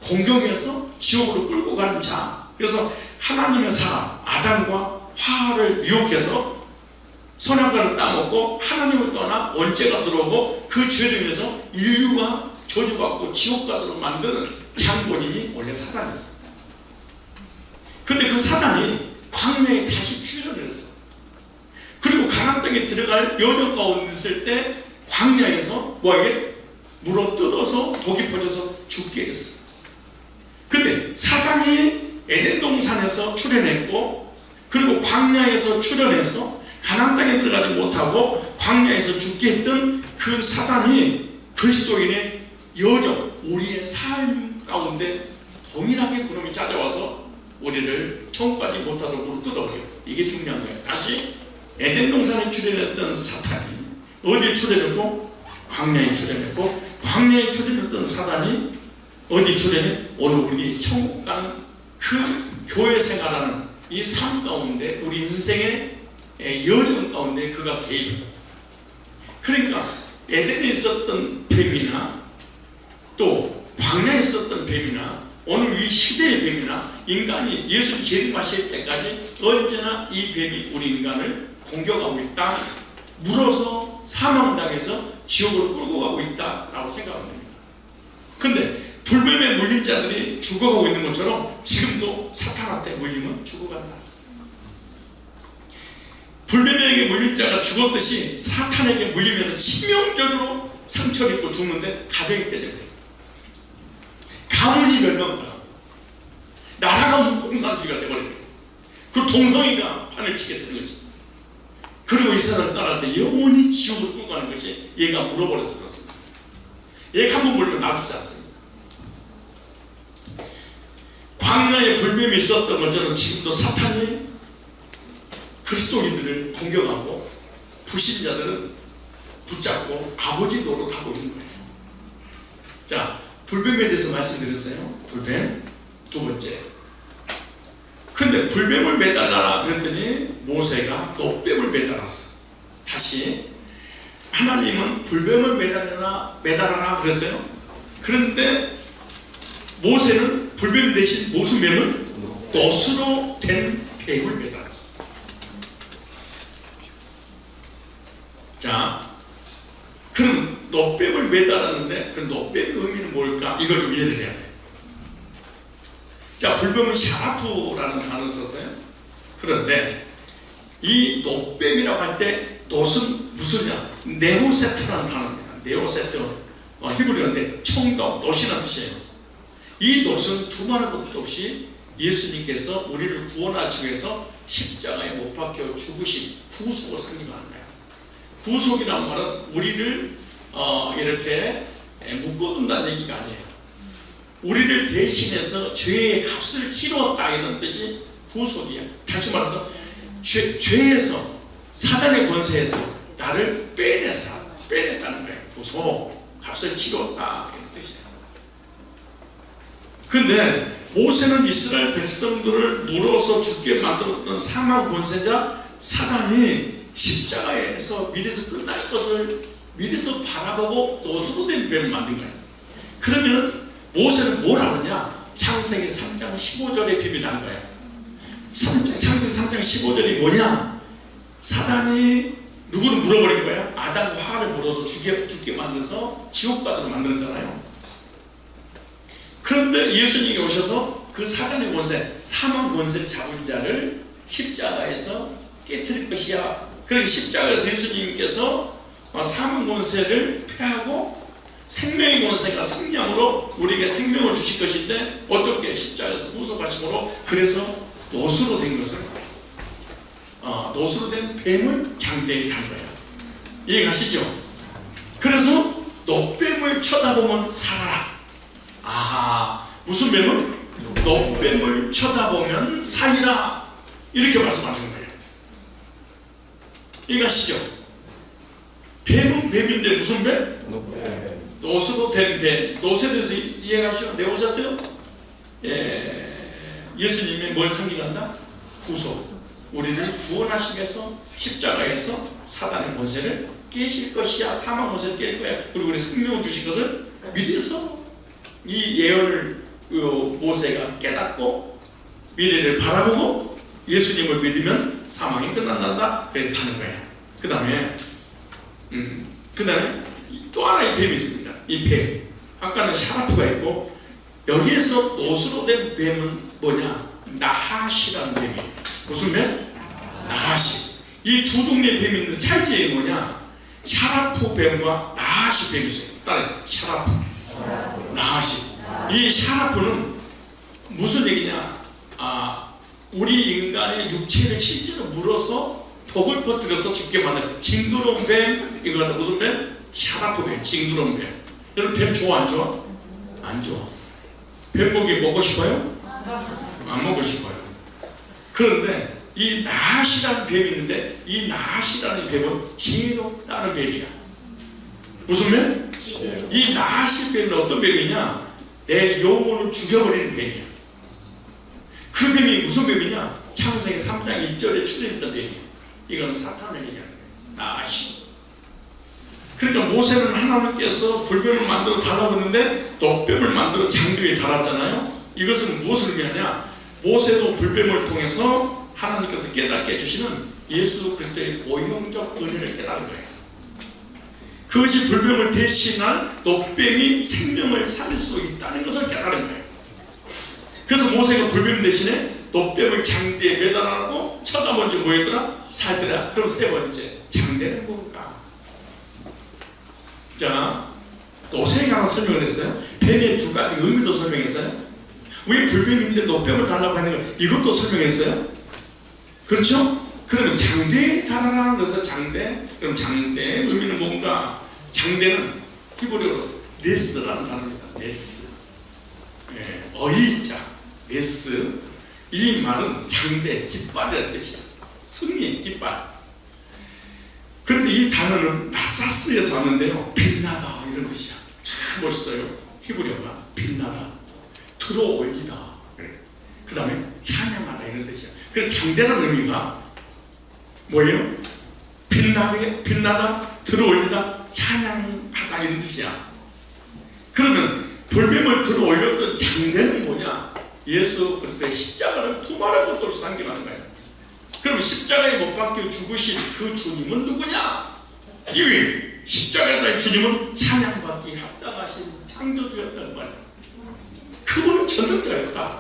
공격해서 지옥으로 끌고 가는 자. 그래서 하나님의 사람 아담과 화를 미혹해서 선악과를 따먹고 하나님을 떠나 원죄가 들어오고 그 죄로 인해서 인류가 저주받고 지옥 가도록 만드는 장본인이 원래 사단이었습니다. 그런데 그 사단이 광야에 다시 출현을 했어. 그리고 가나안 땅에 들어갈 여정 가운데 있을 때 광야에서 뭐하게 물어 뜯어서 독이 퍼져서 죽게 했어. 근데 사단이 에덴 동산에서 출현했고 그리고 광야에서 출현해서 가나안 땅에 들어가지 못하고 광야에서 죽게 했던 그 사단이 그리스도인의 여정, 우리의 삶 가운데 동일하게 그놈이 찾아와서 우리를 천국까지 못하도록 물어 뜯어버려. 이게 중요한 거예요. 다시 에덴 동산에 출현했던 사탄이 어디에 출현했고? 광야에 출현했고, 광야에 출현했던 사단이 어디 출현해? 오늘 우리 천국 가는 그 교회 생활하는 이 삶 가운데 우리 인생의 여정 가운데 그가 개입니다. 그러니까 에덴에 있었던 뱀이나 또 광야에 있었던 뱀이나 오늘 이 시대의 뱀이나 인간이 예수 재림하실 때까지 언제나 이 뱀이 우리 인간을 공격하고 있다, 물어서 사망당해서 지옥으로 끌고 가고 있다라고 생각하면 됩니다. 그런데 불뱀에 물린 자들이 죽어가고 있는 것처럼 지금도 사탄한테 물리면 죽어간다. 불뱀에게 물린 자가 죽었듯이 사탄에게 물리면 치명적으로 상처를 입고 죽는데 가정이 깨져요. 가문이 멸망한다. 나라가 공산주의가 되어버립니다. 그리고 동성애가 판을 치게 되는 것입니다. 그리고 이 사람을 따라할 때 영원히 지옥을 끌고 가는 것이 얘가 물어버려서 그렇습니다. 얘가 한번 물면 놔주지 않습니다. 광야에 불뱀이 있었던 것처럼 지금도 사탄이 그리스도인들을 공격하고 불신자들은 붙잡고 아버지 노릇하고 있는 거예요. 자, 불뱀에 대해서 말씀드렸어요. 불뱀. 두 번째. 근데 불뱀을 매달라라 그랬더니 모세가 놋뱀을 매달았어. 다시 하나님은 불뱀을 매달아라 그랬어요. 그런데 모세는 불뱀 대신 무슨 뱀을? 놋으로 된 뱀을 매달았어. 자, 그럼 놋뱀을 매달았는데 그 놋뱀의 의미는 뭘까? 이걸 좀 이해를 해야 돼. 자, 불뱀은 샤라프라는 단어를 썼어요. 그런데 이 놋뱀이라고 할 때 놋은 무슨냐? 네오세트라는 단어입니다. 네오세트, 히브리어인데 청동, 놋이라는 뜻이에요. 이 놋은 두말할 것도 없이 예수님께서 우리를 구원하시기 위해서 십자가에 못 박혀 죽으신 구속을 상징하는 거예요. 구속이란 말은 우리를 이렇게 묶어둔다는 얘기가 아니에요. 우리를 대신해서 죄의 값을 치렀다 이런 뜻이 구속이야. 다시 말해서 죄에서 사단의 권세에서 나를 빼냈다는 거예요. 구속, 값을 치렀다 이런 뜻이에요. 그런데 모세는 이스라엘 백성들을 물어서 죽게 만들었던 사망 권세자 사단이 십자가에서 미래에서 끝날 것을 미래에서 바라보고 놋으로 된 뱀을 만든 거예요. 그러면 모세는 뭘 하느냐? 창세기 3장 15절의 비밀을 한 거예요. 창세기 3장 15절이 뭐냐? 사단이 누구를 물어버린 거예요? 아담과 하와를 물어서 죽게 만들어서 지옥 가도록 만들었잖아요. 그런데 예수님이 오셔서 그 사단의 권세, 사망 권세를 잡은 자를 십자가에서 깨뜨릴 것이야. 그러니까 십자가에서 예수님께서 사망 권세를 패하고 생명의 권세가 승리함으로 우리에게 생명을 주실 것인데 어떻게 십자가에서 구속하심으로 그래서 놋으로 된 것을 놋으로 된 뱀을 장대에 단 거예요. 이해가시죠? 그래서 놋뱀을 쳐다보면 살아라. 아하, 무슨 뱀을? 노뱀을 쳐다보면 살리라, 이렇게 말씀하시는 거예요. 이해가시죠? 뱀은 뱀인데 무슨 뱀? 노쇠로 된 뱀. 노쇠에 대해서 이해가시죠? 내오셨대요? 예수님이 뭘 상징한다? 구속. 우리를 구원하시기 위해서 십자가에서 사단의 권세를 깨실 것이야. 사망 권세를 깰 거야. 그리고 우리 생명을 주실 것을 믿어서 이 예언을 모세가 깨닫고 미래를 바라보고 예수님을 믿으면 사망이 끝난단다. 그래서 타는 거예요. 그 다음에 또 하나의 뱀이 있습니다. 이 뱀, 아까는 샤라프가 있고, 여기에서 노수로 된 뱀은 뭐냐? 나하시라는 뱀이에요. 무슨 뱀? 나하시. 이 두 종류의 뱀이 있는데 차이점이 뭐냐? 샤라프 뱀과 나하시 뱀이 있어요. 따라해. 샤라프, 나하시. 이 샤라프는 무슨 얘기냐? 우리 인간의 육체를 실제로 물어서 독을 퍼뜨려서 죽게 만든 징그러운 뱀. 이거 같다. 무슨 뱀? 샤라프 뱀, 징그러운 뱀. 여러분 뱀 좋아 안 좋아? 안 좋아. 뱀고기 먹고 싶어요? 안 먹고 싶어요. 그런데 이 나하시라는 뱀이 있는데, 이 나하시라는 뱀은 지혜롭다는 뱀이야. 무슨 뱀? 이 나하시 뱀은 어떤 뱀이냐? 내 영혼을 죽여버리는 뱀이야. 그 뱀이 무슨 뱀이냐? 창세기 3장 1절에 출현했던 뱀이야. 이거는 사탄을 얘기하는 거예요. 나하시. 그러니까 모세는 하나님께서 불뱀을 만들어 달라고 했는데 노뱀을 만들어 장벽에 달았잖아요. 이것은 무엇을 의미하냐? 모세도 불뱀을 통해서 하나님께서 깨닫게 해주시는 예수 그리스도의 오형적 은혜를 깨달은 거예요. 그것이 불뱀을 대신한 노뱀이 생명을 살릴 수 있다는 것을 깨달은 거예요. 그래서 모세가 불뱀 대신에 노뱀을 장대에 매달아놓고 첫 번째 뭐였더라? 살더라. 그럼 세 번째, 장대는 뭔가? 자, 노세가 하나 설명을 했어요. 뱀의 두 가지 의미도 설명했어요. 왜 불뱀인데 노뱀을 달라고 하는 거, 이것도 설명했어요. 그렇죠? 그러면 장대에 달아라 그래서 장대. 그럼 장대의 의미는 뭔가? 장대는 히브리어로 네스라는 단어입니다. 네스. 어이자 네스. 이 말은 장대, 깃발이라는 뜻이야. 승리, 깃발. 그런데 이 단어는 나사스에서 왔는데요, 빛나다 이런 뜻이야. 참 멋있어요. 히브리어가 빛나다, 들어올리다, 그 다음에 찬양하다 이런 뜻이야. 그래서 장대라는 의미가 뭐예요? 빛나다, 들어올리다, 찬양하다 이런 뜻이야. 그러면 불뱀을 들어올렸던 장대는 뭐냐? 예수 그리스도의 십자가를 두말할 것으로 상징하는 거예요. 그럼 십자가에 못 박혀 죽으신 그 주님은 누구냐? 이 십자가의 주님은 찬양받기 합당하신 창조주였다는 말이에요. 그분은 전능자였다.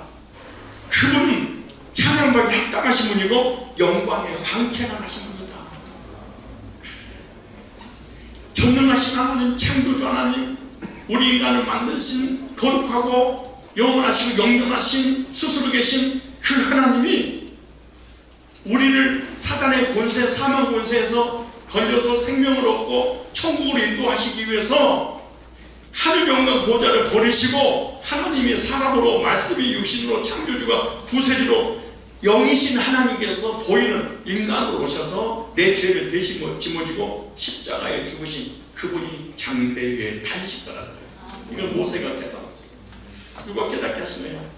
그분은 찬양받기 합당하신 분이고 영광의 광채가 나신 분이다. 전능하신 하나님, 창조주 하나님, 우리 인간을 만드신 거룩하고 영원하시고 영원하신 스스로 계신 그 하나님이 우리를 사단의 권세, 사망 권세에서 건져서 생명을 얻고 천국으로 인도하시기 위해서 하늘 영광 보좌를 버리시고 하나님이 사람으로, 말씀이 육신으로, 창조주가 구세주로 영이신 하나님께서 보이는 인간으로 오셔서 내 죄를 대신 짊어지고 십자가에 죽으신 그분이 장대 위에 타실 거라는 거예요. 이걸 모세가 깨달았어요. 누가 깨닫게 하신 거예요?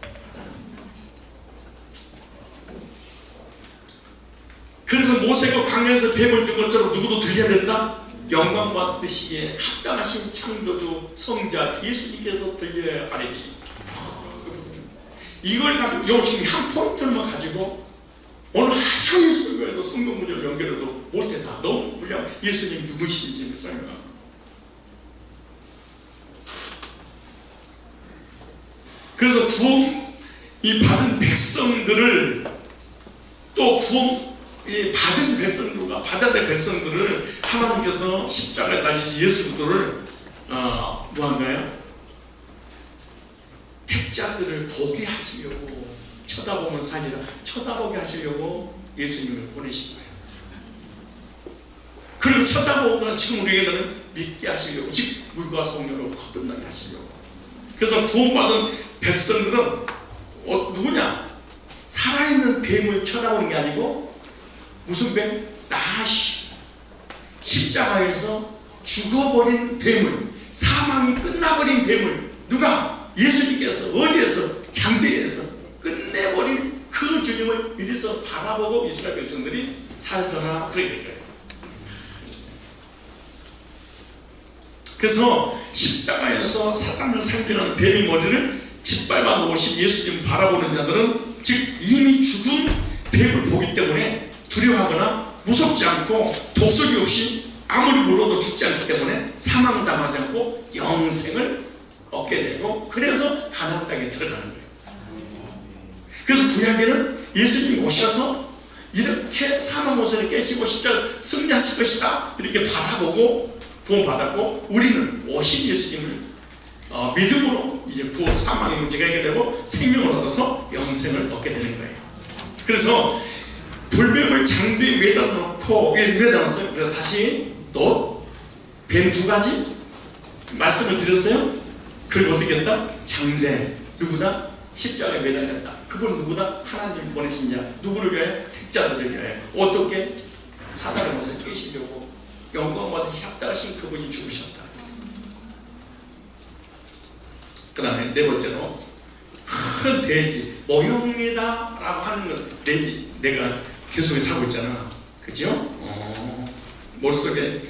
그래서 모세가 광야에서 뱀을 든 것처럼 누구도 들려야 된다? 영광 받으시기에 합당하신 창조주 성자 예수님께서 들려야 하리니. 이걸 가지고 요 지금 한 포인트만 가지고 오늘 하루 종일 설교해도 성경 문제를 연결해도 못해. 다 너무 물량 예수님 누구신지 설명. 그래서 구원이 받은 백성들을 또 구원이 받은 백성들과 받아야 될 백성들을 하나님께서 십자가에 달리신 예수 그리스도를 뭐한가요? 택자들을 보게 하시려고, 쳐다보면 살리라, 쳐다보게 하시려고 예수님을 보내신 거예요. 그리고 쳐다보면 지금 우리에게는 믿게 하시려고, 즉 물과 성령으로 거듭나게 하시려고. 그래서 구원받은 백성들은 누구냐? 살아있는 뱀을 쳐다보는 게 아니고 무슨 뱀? 나시. 십자가에서 죽어버린 뱀을, 사망이 끝나버린 뱀을 누가? 예수님께서 어디에서? 장대에서 끝내버린 그 주님을 이래서 바라보고 이스라엘 백성들이 살더라, 그렇게 된 거예요. 그래서 십자가에서 사단을 상징하는 뱀의 머리를 짓밟아 놓으신 예수님 바라보는 자들은, 즉 이미 죽은 뱀을 보기 때문에 두려워하거나 무섭지 않고 독속이 없이 아무리 물어도 죽지 않기 때문에 사망을 당하지 않고 영생을 얻게 되고, 그래서 가나안 땅에 들어가는 거예요. 그래서 구약에는 예수님이 오셔서 이렇게 사망 모세를 깨시고 십자가를 승리하실 것이다 이렇게 바라보고 구원받았고, 우리는 오신 예수님을 믿음으로 이제 구원, 사망의 문제가 해결되고 생명을 얻어서 영생을 얻게 되는 거예요. 그래서 불뱀을 장대에 매달아 놓고 매달았어요. 그래서 다시 또 뱀 두 가지 말씀을 드렸어요. 그리고 어떻게 했다? 장대, 누구다? 십자가에 매달렸다. 그분 누구다? 하나님 보내신 자. 누구를 위하여? 택자들을 위하여. 어떻게? 사단의 것을 깨시려고 영광받은 합당하신 그분이 죽으셨다. 그 다음에 네 번째로 큰 돼지, 모형이다 라고 하는 것, 내가 계속해서 살고 있잖아. 그죠? 머릿속에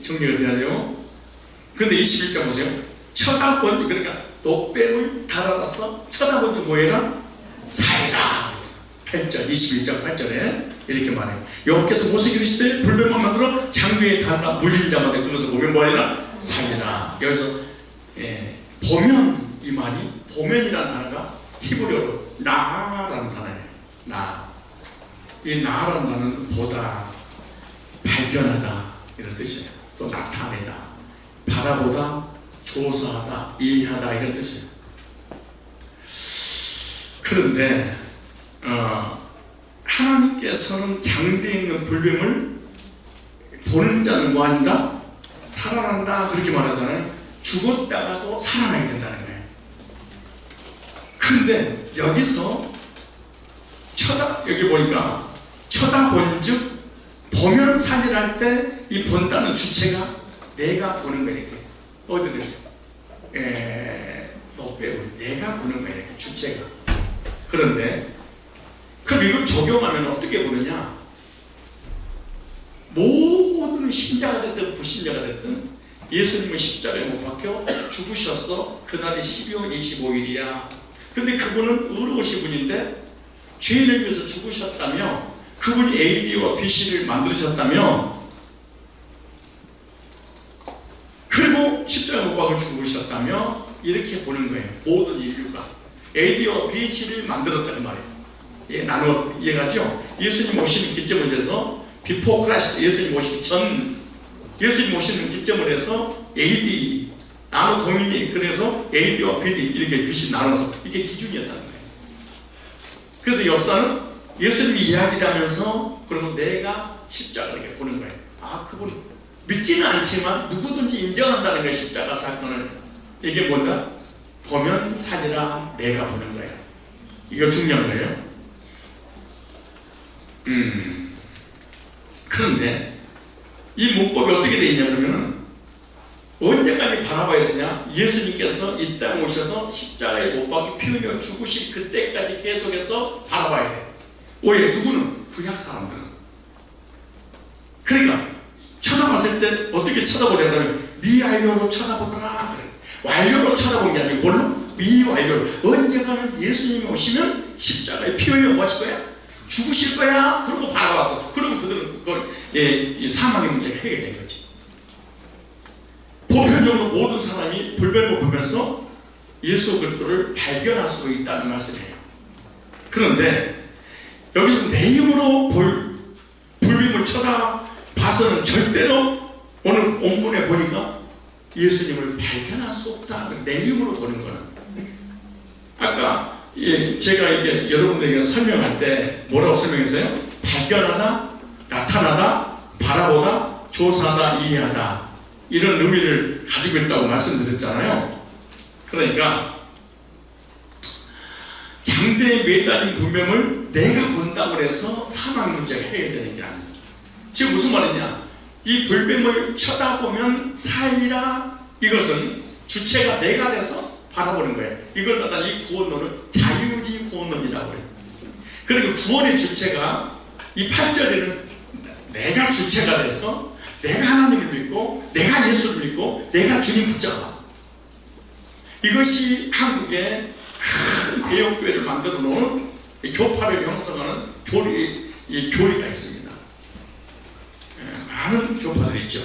정리가 돼야 돼요. 근데 21장 보세요. 쳐다본, 그러니까 노뱀을 달아놨어. 쳐다본 지 뭐해라? 사해라. 8절, 21장 8절에 이렇게 말해요. 여호와께서 모세에게 이르시되 불뱀을 만들어 장대에 달라 물린 자마다 그것을 보면 뭐해라? 사해라. 여기서 보면, 이 말이 보면이라는 단어가 히브리어로 나라는 단어예요. 나. 이 나라는 단어는 보다, 발견하다 이런 뜻이에요. 또 나타내다, 바라보다, 조사하다, 이해하다 이런 뜻이에요. 그런데 하나님께서는 장대에 있는 불뱀을 보는 자는 뭐 한다? 살아난다 그렇게 말하잖아요. 죽었다가도 살아나게 된다는 거예요. 그런데 여기서 여기 보니까 쳐다본즉 보면 살이랄 때 이 본다는 주체가 내가 보는 거예요. 이렇게 어디를 노뱀을 내가 보는 거예요. 이렇게 주체가. 그런데 그럼 이걸 적용하면 어떻게 보느냐? 모든 신자가 됐든 불신자가 됐든 예수님은 십자가에 못 박혀 죽으셨어. 그날이 12월 25일이야. 근데 그분은 의로우신 분인데 죄인을 위해서 죽으셨다며, 그분이 AD와 BC를 만드셨다며, 그리고 십자가에 못 박혀 죽으셨다며, 이렇게 보는 거예요. 모든 인류가 AD와 BC를 만들었다는 말이에요. 나누어 이해가죠? 예수님 오시는 기점을 해서 비포 크라이스트, 예수님 오시기 전, 예수님 오시는 기점을 해서 AD 나누 동일이, 그래서 AD와 BD 이렇게 BC 나눠서 이게 기준이었다는 거예요. 그래서 역사는 예수님이 이야기를 하면서, 그리고 내가 십자가를 이렇게 보는 거예요. 아, 그분 믿지는 않지만 누구든지 인정한다는 거예요. 십자가 사건을. 이게 뭔가? 보면 살리라, 내가 보는 거예요. 이거 중요한 거예요. 그런데 이 문법이 어떻게 되어 있냐 그러면은, 언제까지 바라봐야 되냐? 예수님께서 이 땅에 오셔서 십자가에 못 박혀 피 흘려 죽으실 그때까지 계속해서 바라봐야 돼. 왜? 누구는? 구약 사람들은. 그러니까 쳐다봤을 때 어떻게 쳐다보냐면 미완료로 쳐다보더라. 그래. 완료로 쳐다본 게 아니고 뭘로? 미완료로. 언젠가는 예수님이 오시면 십자가에 피 흘려 뭐 하실 거야? 죽으실 거야. 그러고 바라봤어. 그러면 그들은 이 사망의 문제가 해결된 거지. 보편적으로 모든 사람이 불뱀을 보면서 예수 그리스도를 발견할 수 있다는 말씀이에요. 그런데 여기서 내 힘으로 불뱀을 쳐다봐서는 절대로 오늘 본문에 보니까 예수님을 발견할 수 없다. 내 힘으로 보는 거는. 아까 제가 이게 여러분들에게 설명할 때 뭐라고 설명했어요? 발견하다, 나타나다, 바라보다, 조사하다, 이해하다, 이런 의미를 가지고 있다고 말씀드렸잖아요. 그러니까 장대에 매달린 불뱀을 내가 본다고 해서 사망 문제가 해결되는 게 아닙니다. 지금 무슨 말이냐? 이 불뱀을 쳐다보면 살리라, 이것은 주체가 내가 돼서 바라보는 거예요. 이걸 갖다 이 구원론을 자유주의 구원론이라고 해요. 그리고 구원의 주체가 이 8절에는 내가 주체가 돼서 내가 하나님을 믿고 내가 예수를 믿고 내가 주님 붙잡아. 이것이 한국의 큰 대형교회를 만들어 놓은 교파를 형성하는 교리가 있습니다. 많은 교파들이 있죠.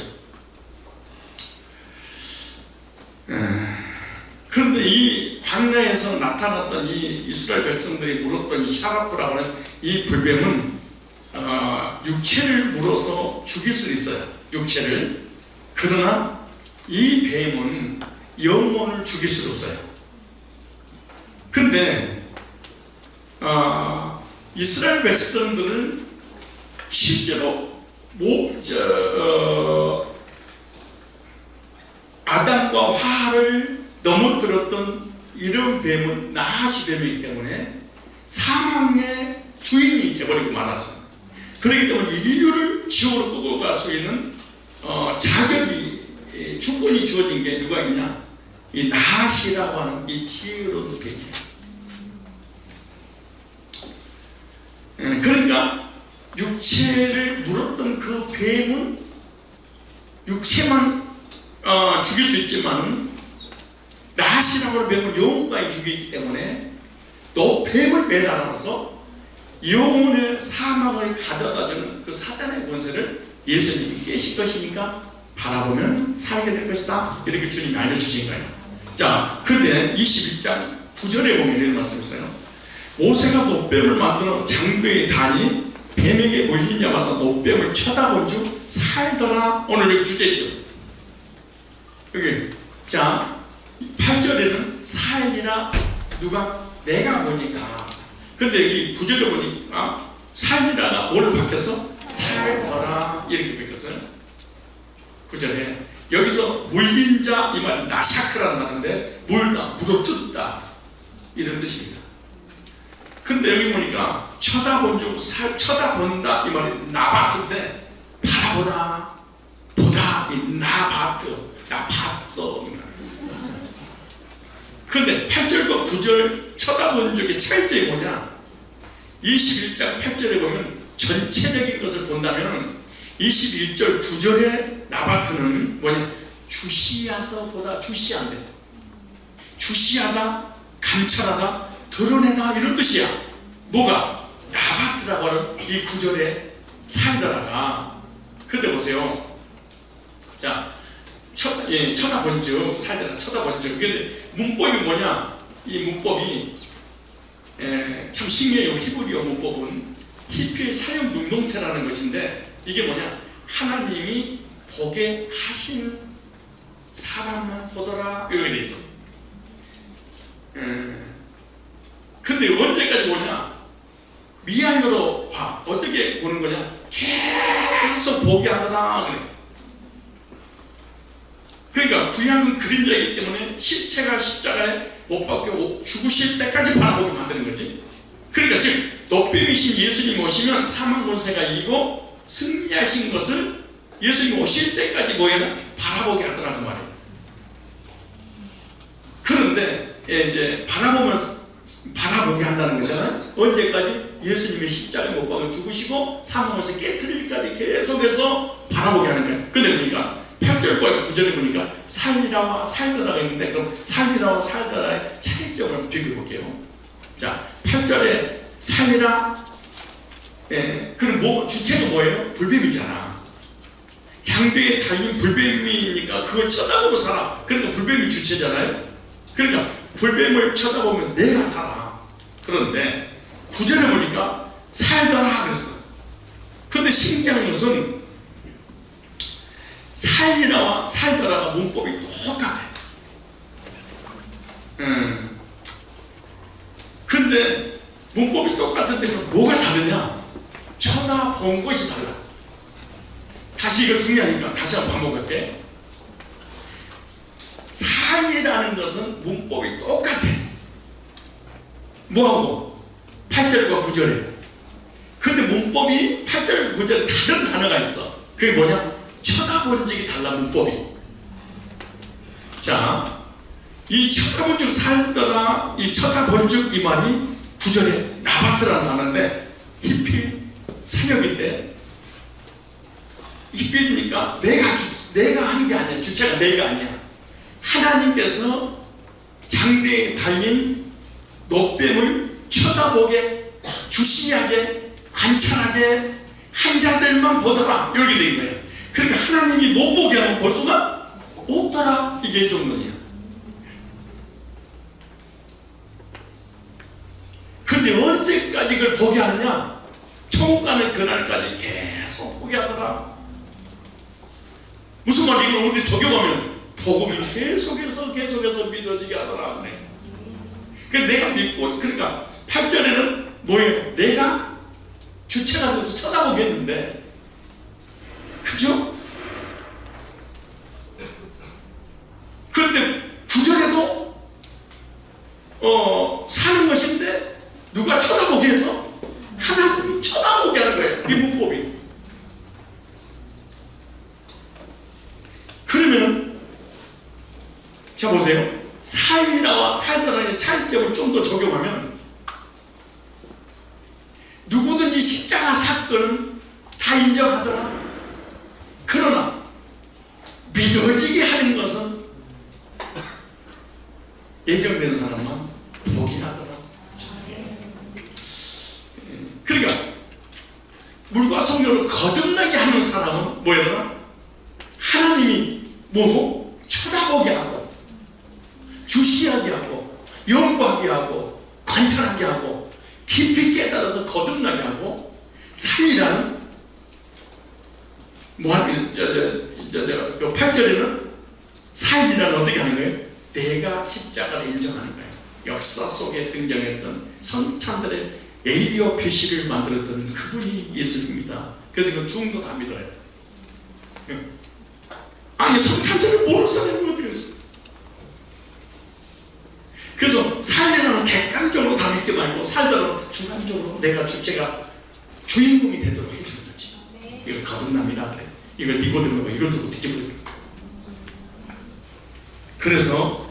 그런데 이 광야에서 나타났던 이 이스라엘 백성들이 물었던 이 샤라프라고 하는 이 불뱀은 육체를 물어서 죽일 수 있어요. 육체를. 그러나 이 뱀은 영혼을 죽일 수가 없어요. 그런데 이스라엘 백성들을 실제로 아담과 화를 넘어뜨렸던 이런 뱀은 나하시 뱀이기 때문에 사망의 주인이 되어버리고 말았습니다. 그렇기 때문에 인류를 지옥으로 끌고 갈 수 있는 자격이 주권이 주어진 게 누가 있냐? 이 나하시라고 하는 이 지혜로운 뱀이에요. 그러니까 육체를 물었던 그 뱀은 육체만 죽일 수 있지만 나하시라고 하는 뱀은 영혼까지 죽이기 때문에 또 뱀을 매달아서 영혼의 사망을 가져다주는 그 사단의 권세를 예수님이 깨실 것이니까 바라보면 살게 될 것이다. 이렇게 주님이 알려주신 거예요. 자, 그런데 21장 9절에 보면 이런 말씀이 있어요. 모세가 노뱀을 만들어 장대에 다니 뱀에게 물린 자마다 노뱀을 쳐다본 줄 살더라. 오늘 여기 주제죠. 여기 자 8절에는 살리라. 누가? 내가 보니까. 근데 여기 9절에 보니까 살리라가 뭘로 바뀌었어? 살더라. 이렇게 바뀌었어요. 9절에 여기서 물린 자 이 말 나샤크라는 말인데 물다, 물어뜯다 이런 뜻입니다. 근데 여기 보니까 쳐다본 줄 쳐다본다 이 말이 나바트인데 바라보다 보다 이 나바트 나봤어 이 말. 그런데 8절과 9절 쳐다본 적의 차이점이 뭐냐? 21장 8절에 보면 전체적인 것을 본다면 21절 9절의 나바트는 뭐냐? 주시하서 보다 주시한데 주시하다, 감찰하다, 드러내다 이런 뜻이야. 뭐가? 나바트라고 하는 이 9절의 살더라가. 근데 보세요. 자, 쳐다본 즉 살더라 쳐다본 즉. 근데 문법이 뭐냐? 이 문법이 참 신기해요. 히브리어 문법은 히필 사용 능동태라는 것인데 이게 뭐냐? 하나님이 보게 하신 사람만 보더라 이렇게 돼 있어. 근데 언제까지 보냐? 미완료로 봐. 어떻게 보는 거냐? 계속 보게 하더라 그래. 그러니까 구약은 그림자이기 때문에 실체가 십자가에 못 박혀 죽으실 때까지 바라보게 만드는 거지. 그러니까 즉 노뱀이신 예수님 오시면 사망 권세가 이기고 승리하신 것을 예수님 오실 때까지 뭐야? 바라보게 하더라고 말이에요. 그런데 이제 바라보게 한다는 거잖아요. 언제까지? 예수님의 십자가에 못 박혀 죽으시고 사망에서 깨트리기까지 계속해서 바라보게 하는 거예요. 근데 보니까 8절과 9절에 보니까 살리라와 살더라가 있는데 그럼 살리라와 살더라의 차이점을 비교해 볼게요. 자, 8절에 살리라. 그럼 주체가 뭐예요? 불뱀이잖아. 장대에 달린 불뱀이니까 그걸 쳐다보고 살아. 그러니까 불뱀이 주체잖아요. 그러니까 불뱀을 쳐다보면 내가 살아. 그런데 9절에 보니까 살더라 그랬어. 그런데 신기한 것은 살리라와 살더라가 문법이 똑같아. 근데 문법이 똑같은데 그럼 뭐가 다르냐? 쳐다본 것이 달라. 다시 이거 중요하니까 다시 한번 반복할게. 살리라는 것은 문법이 똑같아. 뭐하고? 8절과 9절에. 근데 문법이 8절, 9절에 다른 단어가 있어. 그게 뭐냐? 쳐다본 적이 달라, 문법이. 자, 이 쳐다본 적 살더라, 이 쳐다본 적 이 말이 9절에 나바트라는 단어인데, 히필 사역인데, 히필이니까 내가 한 게 아니야. 주체가 내가 아니야. 하나님께서 장대에 달린 노뱀을 쳐다보게, 주시하게, 관찰하게 한 자들만 보더라. 이렇게 된 거예요. 그러니까 하나님이 못 보게 하면 볼 수가 없더라. 이게 종론이야. 근데 언제까지 그걸 보게 하느냐? 천국 가는 그날까지 계속 보게 하더라. 무슨 말이야? 이걸 우리 적용하면 복음이 계속해서 믿어지게 하더라. 그 내가 믿고, 그러니까 8절에는 뭐예요? 내가 주체가 돼서 쳐다보겠는데, 그죠? 그런데 9절에도 사는 것인데 누가 쳐다보게 해서 하나님이 쳐다보게 하는 거예요. 이 문법이. 그러면은 자 보세요. 삶이나와 살더라의 차이점을 좀 더 적용하면 누구든지 십자가 사건은 다 인정하더라. 그러나 믿어지게 하는 것은 예정된 사람만 보긴 하더라. 그러니까 물과 성령을 거듭나게 하는 사람은 뭐였더라? 하나님이 뭐고? 쳐다보게 하고, 주시하게 하고, 연구하게 하고, 관찰하게 하고, 깊이 깨달아서 거듭나게 하고, 삶이라는 그 8절에는 삶이라는 어떻게 하는 거예요? 내가 십자가를 인정하는 거예요. 역사 속에 등장했던 성찬들의 에이디어 표시를 만들었던 그분이 예수님입니다. 그래서 그 중도 다 믿어요. 아니 성탄절을 모르는 사람이 어디 있어? 그래서 살려면 객관적으로 다 믿지 말고 살더라도 주관적으로 내가 주체가 주인공이 되도록 해주는 거지. 이걸 거듭남이라 그래. 이걸 니고데모가 이걸 듣고 뒤집어버려. 그래서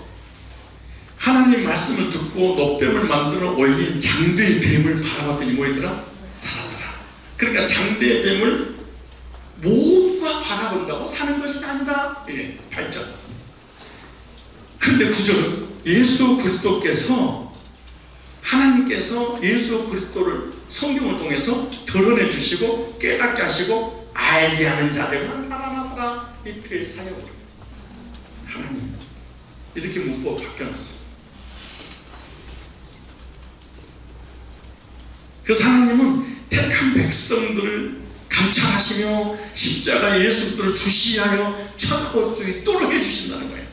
하나님 말씀을 듣고 노뱀을 만들어 올린 장대의 뱀을 바라봤더니 뭐였더라? 살았더라. 그러니까 장대의 뱀을 모두가 바라본다고 사는 것이 아니다. 예, 8절. 근데 9절은 예수 그리스도께서, 하나님께서 예수 그리스도를 성경을 통해서 드러내 주시고 깨닫게 하시고 알게 하는 자들만 살아나더라. 이 필 사역으로 하나님 이렇게 문법 바뀌어놨어. 그래서 하나님은 택한 백성들을 감찰하시며 십자가 예수를 주시하여 쳐다볼 수 있도록 해주신다는 거예요.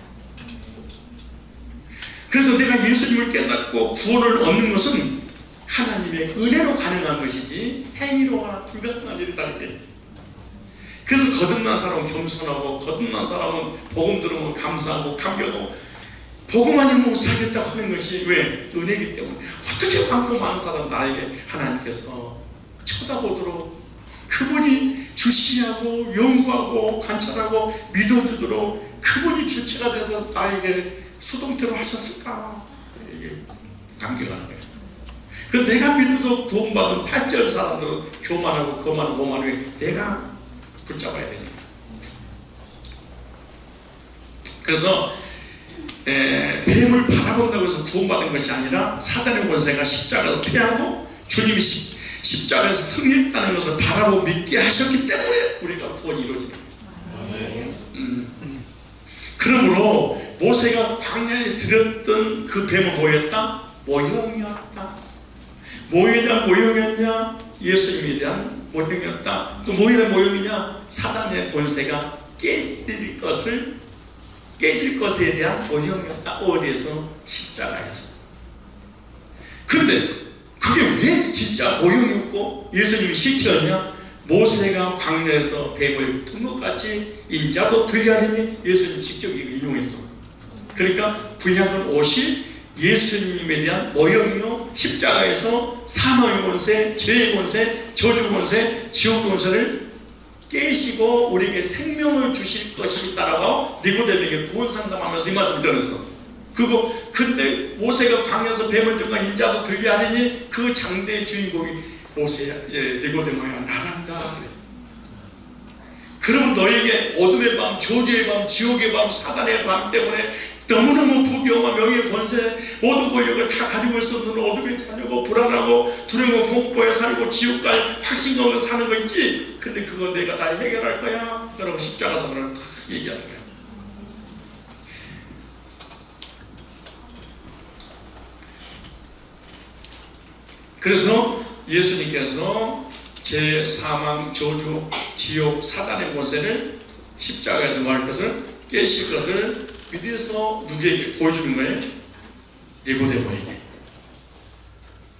그래서 내가 예수님을 깨닫고 구원을 얻는 것은 하나님의 은혜로 가능한 것이지 행위로가 불가능한 일이다. 그래서 거듭난 사람은 겸손하고, 거듭난 사람은 복음 들으면 감사하고 감격하고, 복음 아니면 못 살겠다고 하는 것이 왜? 은혜이기 때문에. 어떻게 많고 많은 사람 나에게 하나님께서 쳐다보도록, 그분이 주시하고 연구하고 관찰하고 믿어주도록 그분이 주체가 돼서 나에게 수동태로 하셨을까? 이게 감격하는 거예요. 그래서 내가 믿어서 구원받은 8절 사람들은 교만하고 거만하고 뭐만하고 내가 붙잡아야 되니까. 그래서 뱀을 바라본다고 해서 구원받은 것이 아니라 사단의 권세가 십자가에서 패하고 주님이 십자가에서 승리했다는 것을 바라보고 믿게 하셨기 때문에 우리가 구원이 이루어지는 거예요. 그러므로 모세가 광야에 들였던 그 뱀은 뭐였다? 모형이었다. 뭐에 대한 모형이었냐? 예수님에 대한 모형이었다. 또 뭐에 대한 모형이냐? 사단의 권세가 깨질 것에 대한 모형이었다. 어디에서? 십자가에서. 그런데 그게 왜 진짜 모형이었고 예수님이 실체였냐? 모세가 광야에서 뱀을 튼 것 같이 인자도 되게 하리니 예수님 직접 이거 인용했어. 그러니까 구약은 오실 예수님에 대한 모형이요, 십자가에서 사망의 권세, 죄의 권세, 저주 권세, 지옥 권세를 깨시고 우리에게 생명을 주실 것이다라고 니고데모에게 구원 상담하면서 이 말씀을 전했어. 그때 모세가 광야에서 뱀을 들고 인자도 들려하니 그 장대의 주인공이 모세야, 니고데모야, 나란다. 그러면 너에게 어둠의 밤, 저주의 밤, 지옥의 밤, 사단의 밤 때문에 너무너무 부귀영화, 명예, 권세, 모든 권력을 다 가지고 있었는 어둠의 자녀고 불안하고 두려워 공포에 살고 지옥 갈 확신감을 사는 거 있지? 근데 그거 내가 다 해결할 거야. 그러고 십자가 사건을 다 얘기하는 거야. 그래서 예수님께서 제 사망, 저주, 지옥, 사단의 권세를 십자가에서 뭐할 것을 깨실 것을 미리서 누구에게 보여주는 거예요? 니고데모에게.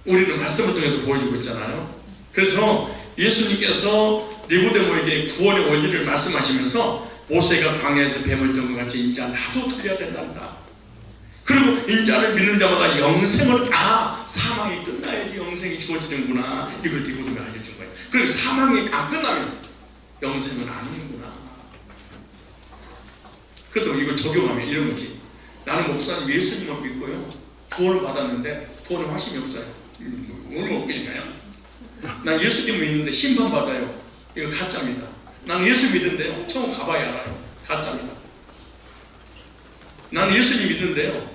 우리는 말씀을 통해서 보여주고 있잖아요. 그래서 예수님께서 니고데모에게 구원의 원리를 말씀하시면서 모세가 광야에서 뱀을 든 것 같이 인자 나도 들려야 된단다. 그리고 인자를 믿는 자마다 영생을, 사망이 끝나야지 영생이 주어지는구나. 이걸 니고데모에게 알려준 거예요. 그리고 사망이 안 끝나면 영생은 아니는구나. 그래도 이걸 적용하면 이런 거지. 나는 목사님 예수님을 믿고요, 구원을 받았는데 구원에 확신이 없어요. 오늘 먹기니까요. 난 예수님 믿는데 심판받아요. 이거 가짜입니다. 나는 예수 믿는데요, 처음 가봐야 알아요. 가짜입니다. 나는 예수님 믿는데요,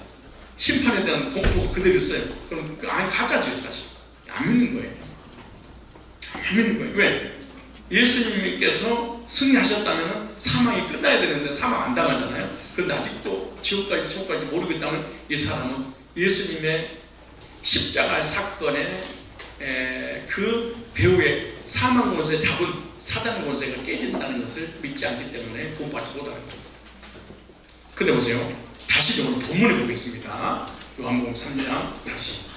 심판에 대한 공포가 그대로 있어요. 그럼 가짜죠 사실. 안 믿는 거예요. 안 믿는 거예요. 왜? 예수님께서 승리하셨다면 사망이 끝나야 되는데 사망 안 당하잖아요. 그런데 아직도 지옥까지 천국까지 모르고 있다면 이 사람은 예수님의 십자가 사건에 그 배후에 사망 권세 잡은 사단 권세가 깨진다는 것을 믿지 않기 때문에 구원받지 못하는 거예요. 근데 보세요. 다시 오늘 본문에 보겠습니다. 요한복음 3장 다시.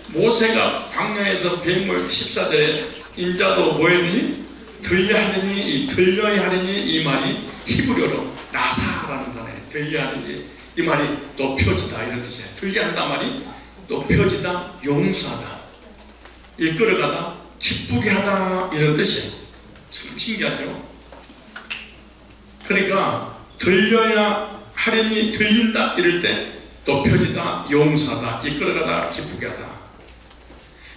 모세가 광야에서 뱀을 14절에 인자도 뭐했니? 들려하느니, 이 들려야 하느니 이 말이 히브리어로 나사라는 단어예요. 들려하느니 이 말이 높여지다 이런 뜻이에요. 들려한다 말이 높여지다, 용서하다, 이끌어가다, 기쁘게 하다 이런 뜻이에요. 참 신기하죠? 그러니까 들려야 하려니 들린다 이럴 때 높여지다, 용서하다, 이끌어가다, 기쁘게 하다.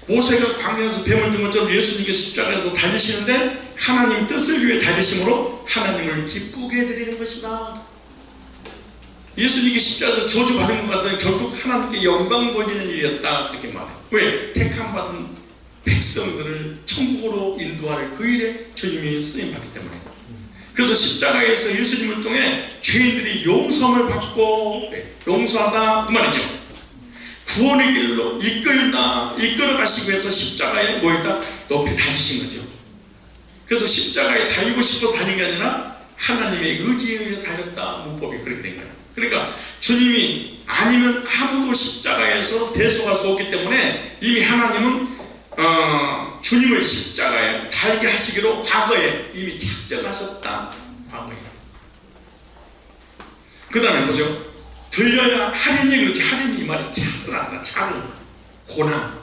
모세가 광야에서 뱀을 든 것처럼 예수님께서 십자가에도 달리시는데 하나님 뜻을 위해 달리심으로 하나님을 기쁘게 해드리는 것이다. 예수님이 십자가에서 저주받은 것 같은 결국 하나님께 영광 돌리는 일이었다 이렇게 말해요. 왜? 택함받은 백성들을 천국으로 인도할 그 일에 주님이 쓰임받기 때문에. 그래서 십자가에서 예수님을 통해 죄인들이 용서를 받고 용서하다 그 말이죠. 구원의 길로 이끌어 가시기 위해서 십자가에 뭐였다? 높이 달리신 거죠. 그래서 십자가에 달리고 싶어서 달린 게 아니라 하나님의 의지에 의해서 달렸다. 문법이 그렇게 된 거예요. 그러니까 주님이 아니면 아무도 십자가에서 대속할 수 없기 때문에 이미 하나님은 주님을 십자가에 달게 하시기로 과거에 이미 작정하셨다. 과거에. 그 다음에 보세요. 들려야 하리니, 그렇게 하리니 이 말이 차르다. 차르, 고난,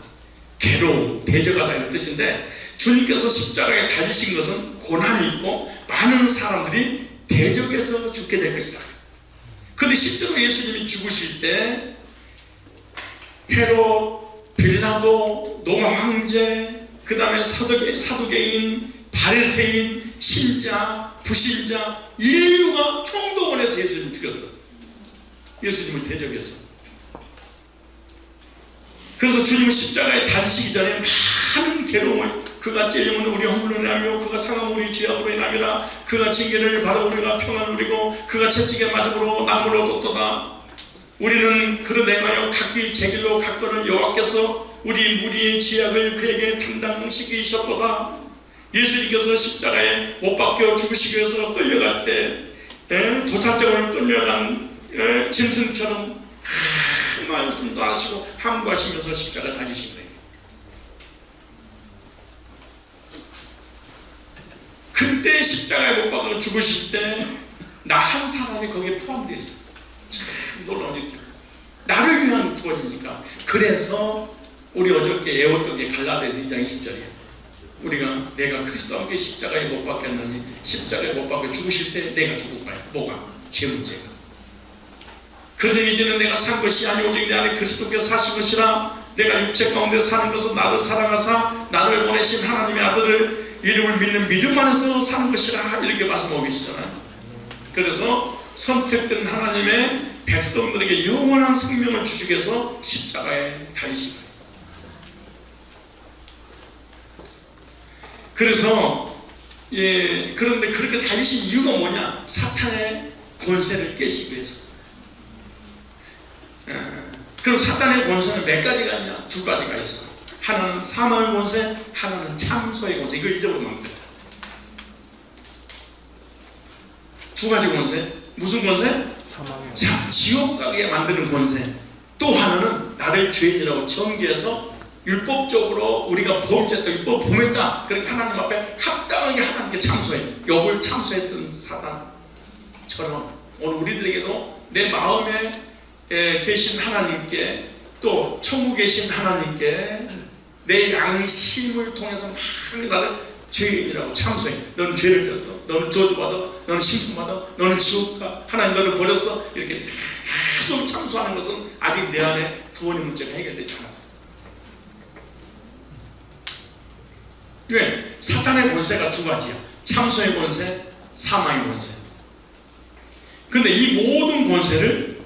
괴로움, 대적하다 이런 뜻인데 주님께서 십자가에 달리신 것은 고난이 있고 많은 사람들이 대적해서 죽게 될 것이다. 그런데 실제로 예수님이 죽으실 때 헤롯, 빌라도, 로마 황제, 그 다음에 사두개인, 바리새인, 신자, 불신자, 인류가 총동원해서 예수님을 죽였어. 예수님을 대적했어. 그래서 주님은 십자가에 달리시기 전에 많은 괴로움을, 그가 찔림은 우리 허물로 인하며 그가 상함은 우리 죄악으로 인함이라, 그가 징계를 받아 우리가 평안을 누리고 그가 채찍에 맞음으로 나무를 얻었도다. 우리는 그를 행하여 각기 제 길로 갔거늘 여호와께서 우리 무리의 죄악을 그에게 담당시키셨도다. 예수님께서 십자가에 못 박혀 죽으시기 위해서 끌려갈 때 도살장을 끌려간 짐승처럼 큰 말씀도 하시고 함구하시면서 십자가 달리신 거예요. 그때 십자가에 못 박혀 죽으실 때 나 한 사람이 거기에 포함되어 있어. 참 놀라운 일이죠. 나를 위한 구원이니까. 그래서 우리 어저께 예언던 게 갈라디아서 2장 20절이에요. 우리가 내가 그리스도와 함께 십자가에 못 박혔느니 십자가에 못 박혀 죽으실 때 내가 죽을 거야. 뭐가? 죄 문제가. 그래서 이제는 내가 산 것이 아니오 오직 내 안에 그리스도께서 사신 것이라. 내가 육체 가운데 사는 것은 나를 사랑하사 나를 보내신 하나님의 아들을 이름을 믿는 믿음 안에서 사는 것이라 이렇게 말씀하고 계시잖아요. 그래서 선택된 하나님의 백성들에게 영원한 생명을 주시기 위해서 십자가에 달리신 거예요. 그래서 그런데 그렇게 달리신 이유가 뭐냐? 사탄의 권세를 깨시기 위해서. 그럼 사탄의 권세는 몇 가지가 있냐? 두 가지가 있어. 하나는 사망의 권세, 하나는 참소의 권세. 이걸 잊어버리면 안 돼. 두 가지 권세. 무슨 권세? 지옥 가게 만드는 권세. 또 하나는 나를 죄인이라고 정죄해서 율법적으로 우리가 범죄했다, 율법 범했다. 그러니까 하나님 앞에 합당하게 하나님께 참소해. 욥을 참소했던 사단처럼 오늘 우리들에게도 내 마음에 계신 하나님께, 또 천국에 계신 하나님께 내 양심을 통해서 막 나를 죄인이라고 참소해. 너는 죄를 졌어. 너는 저주받아. 너는 심판받아. 너는 지옥 가. 하나님 너를 버렸어. 이렇게 계속 참소하는 것은 아직 내 안에 구원의 문제가 해결되지 않아. 왜? 사탄의 권세가 두 가지야. 참소의 권세, 사망의 권세. 근데 이 모든 권세를,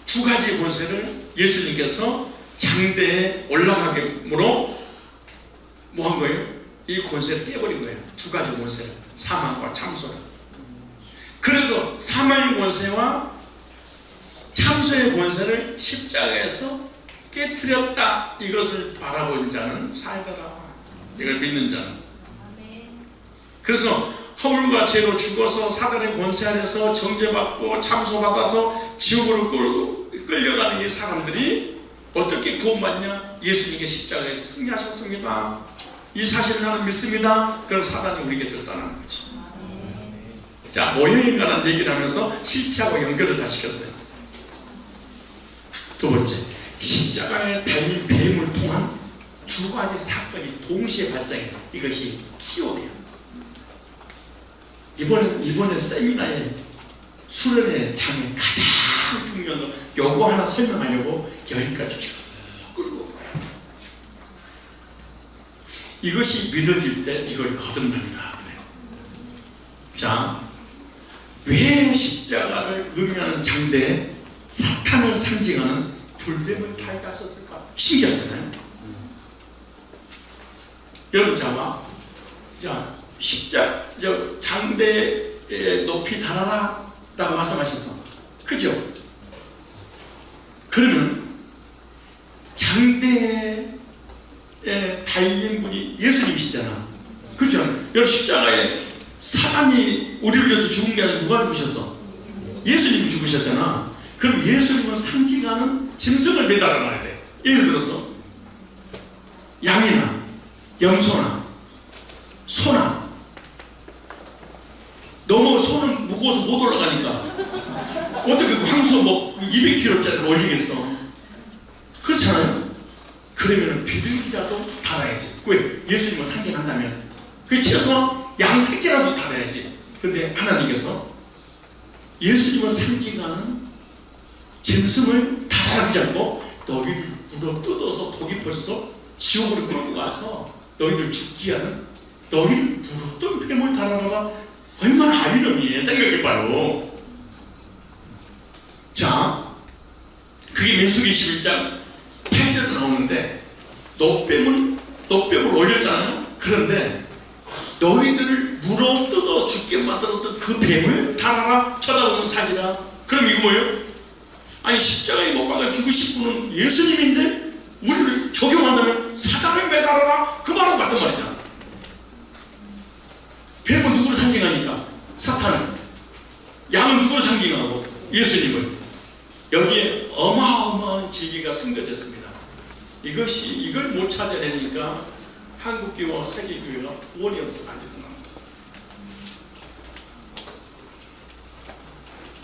두 가지의 권세를 예수님께서 장대에 올라가게므로 뭐 한 거예요? 이 권세를 떼버린 거예요. 두 가지 권세를, 사망과 참소를. 그래서 사망의 권세와 참소의 권세를 십자가에서 깨뜨렸다. 이것을 바라본 자는 살더라. 이걸 믿는 자는. 그래서 허물과 죄로 죽어서 사단의 권세 안에서 정죄받고 참소받아서 지옥으로 끌려가는 이 사람들이 어떻게 구원받냐? 예수님께 십자가에서 승리하셨습니다. 이 사실을 나는 믿습니다. 그럼 사단이 우리에게 들떠나는 거지. 자, 모형에 관한 얘기를 하면서 실체하고 연결을 다 시켰어요. 두 번째, 십자가에 달린 뱀을 통한 두 가지 사건이 동시에 발생해요. 이것이 키워드예요. 이번에 세미나의 수련의 장에 가장 중요한 거, 요거 하나 설명하려고 여기까지 쭉 끌고 온 거예요. 이것이 믿어질 때 이걸 거듭납니다. 자, 왜 십자가를 의미하는 장대에 사탄을 상징하는 불뱀을 달갔었을까? 신기하잖아요. 여러분, 자, 장대에 높이 달아라 라고 말씀하셨어. 그죠? 그러면 장대에 달린 분이 예수님이시잖아. 그죠? 여러분, 십자가에 사단이 우리를 위해서 죽은 게 아니라 누가 죽으셨어? 예수님이 죽으셨잖아. 그럼 예수님을 상징하는 짐승을 매달아 놔야 돼. 예를 들어서 양이나 염소나 소나. 너무 소는 무거워서 못 올라가니까 어떻게 그 황소 뭐 200kg짜리를 올리겠어? 그렇잖아요. 그러면 비둘기라도 달아야지. 왜? 예수님을 상징한다면 그 최소한 양 새끼라도 달아야지. 근데 하나님께서 예수님을 상징하는 짐승을 달아나지 않고 너희를 물어 뜯어서 독이 퍼져서 지옥으로 끌고 가서 너희를 죽게 하는, 너희를 물었던 뱀을 달아나라. 얼마나 아이러니해. 생각해봐요. 자, 그게 민수기 11장 8절에 나오는데 놋뱀을 올렸잖아요. 그런데 너희들을 물어 뜯어 죽게 만들었던 그 뱀을 달아라. 쳐다보면 살리라. 그럼 이거 뭐예요? 아니, 십자가에 못 박아 죽으신 분은 예수님인데 우리를 적용한다면 사단을 매달아라. 그 말은 같단 말이잖아. 뱀은 누구를 상징하니까? 사탄을. 양은 누구를 상징하고? 예수님을. 여기에 어마어마한 진리가 숨겨졌습니다. 이걸 못 찾아내니까 한국교회와 세계교회가 구원이 없어 가지고 나옵니다.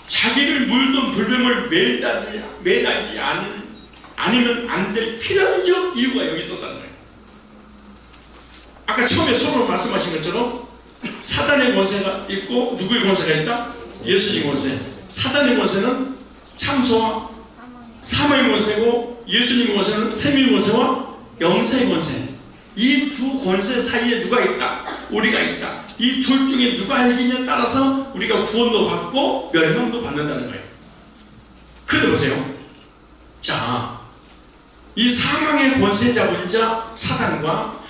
자기 자기를 물던 불뱀을 매달지 않으면 안 될 필연적 이유가 여기 있었다는 거예요. 아까 처음에 서로 말씀하신 것처럼 사단의 권세가 있고 누구의 권세가 있다? 예수님 권세. 사단의 권세는 참소와 사망의 권세고 예수님의 권세는 생명의 권세와 영생의 권세. 이 두 권세 사이에 누가 있다? 우리가 있다. 이 둘 중에 누가 이기냐에 따라서 우리가 구원도 받고 멸망도 받는다는 거예요. 그런데 보세요. 자, 이 사망의 권세 잡은 자 사단과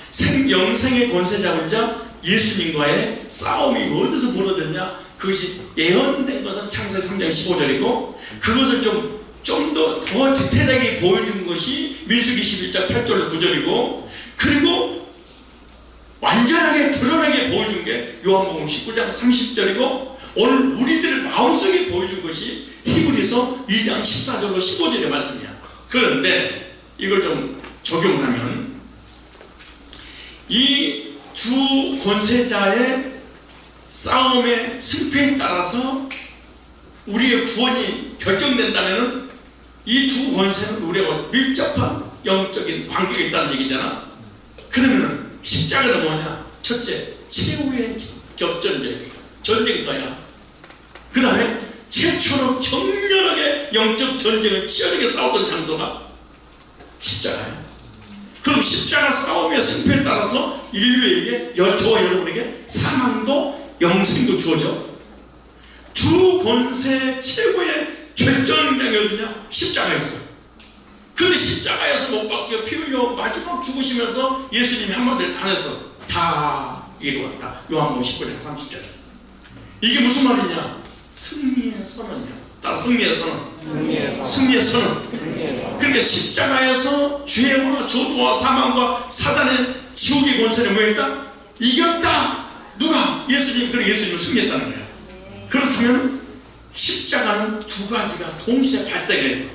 영생의 권세 잡은 자 예수님과의 싸움이 어디서 벌어졌냐? 그것이 예언된 것은 창세기 3장 15절이고 그것을 좀 더 디테일하게 보여준 것이 민수기 11장 8절 9절이고 그리고 완전하게 드러나게 보여준 게 요한복음 19장 30절이고 오늘 우리들 마음속에 보여준 것이 히브리서 2장 14절로 15절의 말씀이야. 그런데 이걸 좀 적용하면 이 두 권세자의 싸움의 승패에 따라서 우리의 구원이 결정된다면 이 두 권세는 우리하고 밀접한 영적인 관계가 있다는 얘기잖아. 그러면은 십자가는 뭐냐? 첫째, 최후의 전쟁터야. 그 다음에 최초로 격렬하게 영적 전쟁을 치열하게 싸우던 장소가 십자가야. 그럼 십자가 싸움의 승패에 따라서 인류에게 저와 여러분에게 사망도 영생도 주어져. 두 권세 최고의 결정장이 어디냐? 십자가였어. 그런데 십자가에서 못 박혀 피 흘려 마지막 죽으시면서 예수님이 한마디를 안 해서 다 이루었다. 요한복음 19장 30절. 이게 무슨 말이냐? 승리의 선언이야. 따라 승리의 선언. 승리의 선언. 그러니까 십자가에서 죄와 저주와 사망과 사단의 지옥의 권세를 뭐했다? 이겼다. 누가? 예수님. 그리고 예수님은 승리했다는 거예요. 그렇다면 십자가는 두 가지가 동시에 발생해서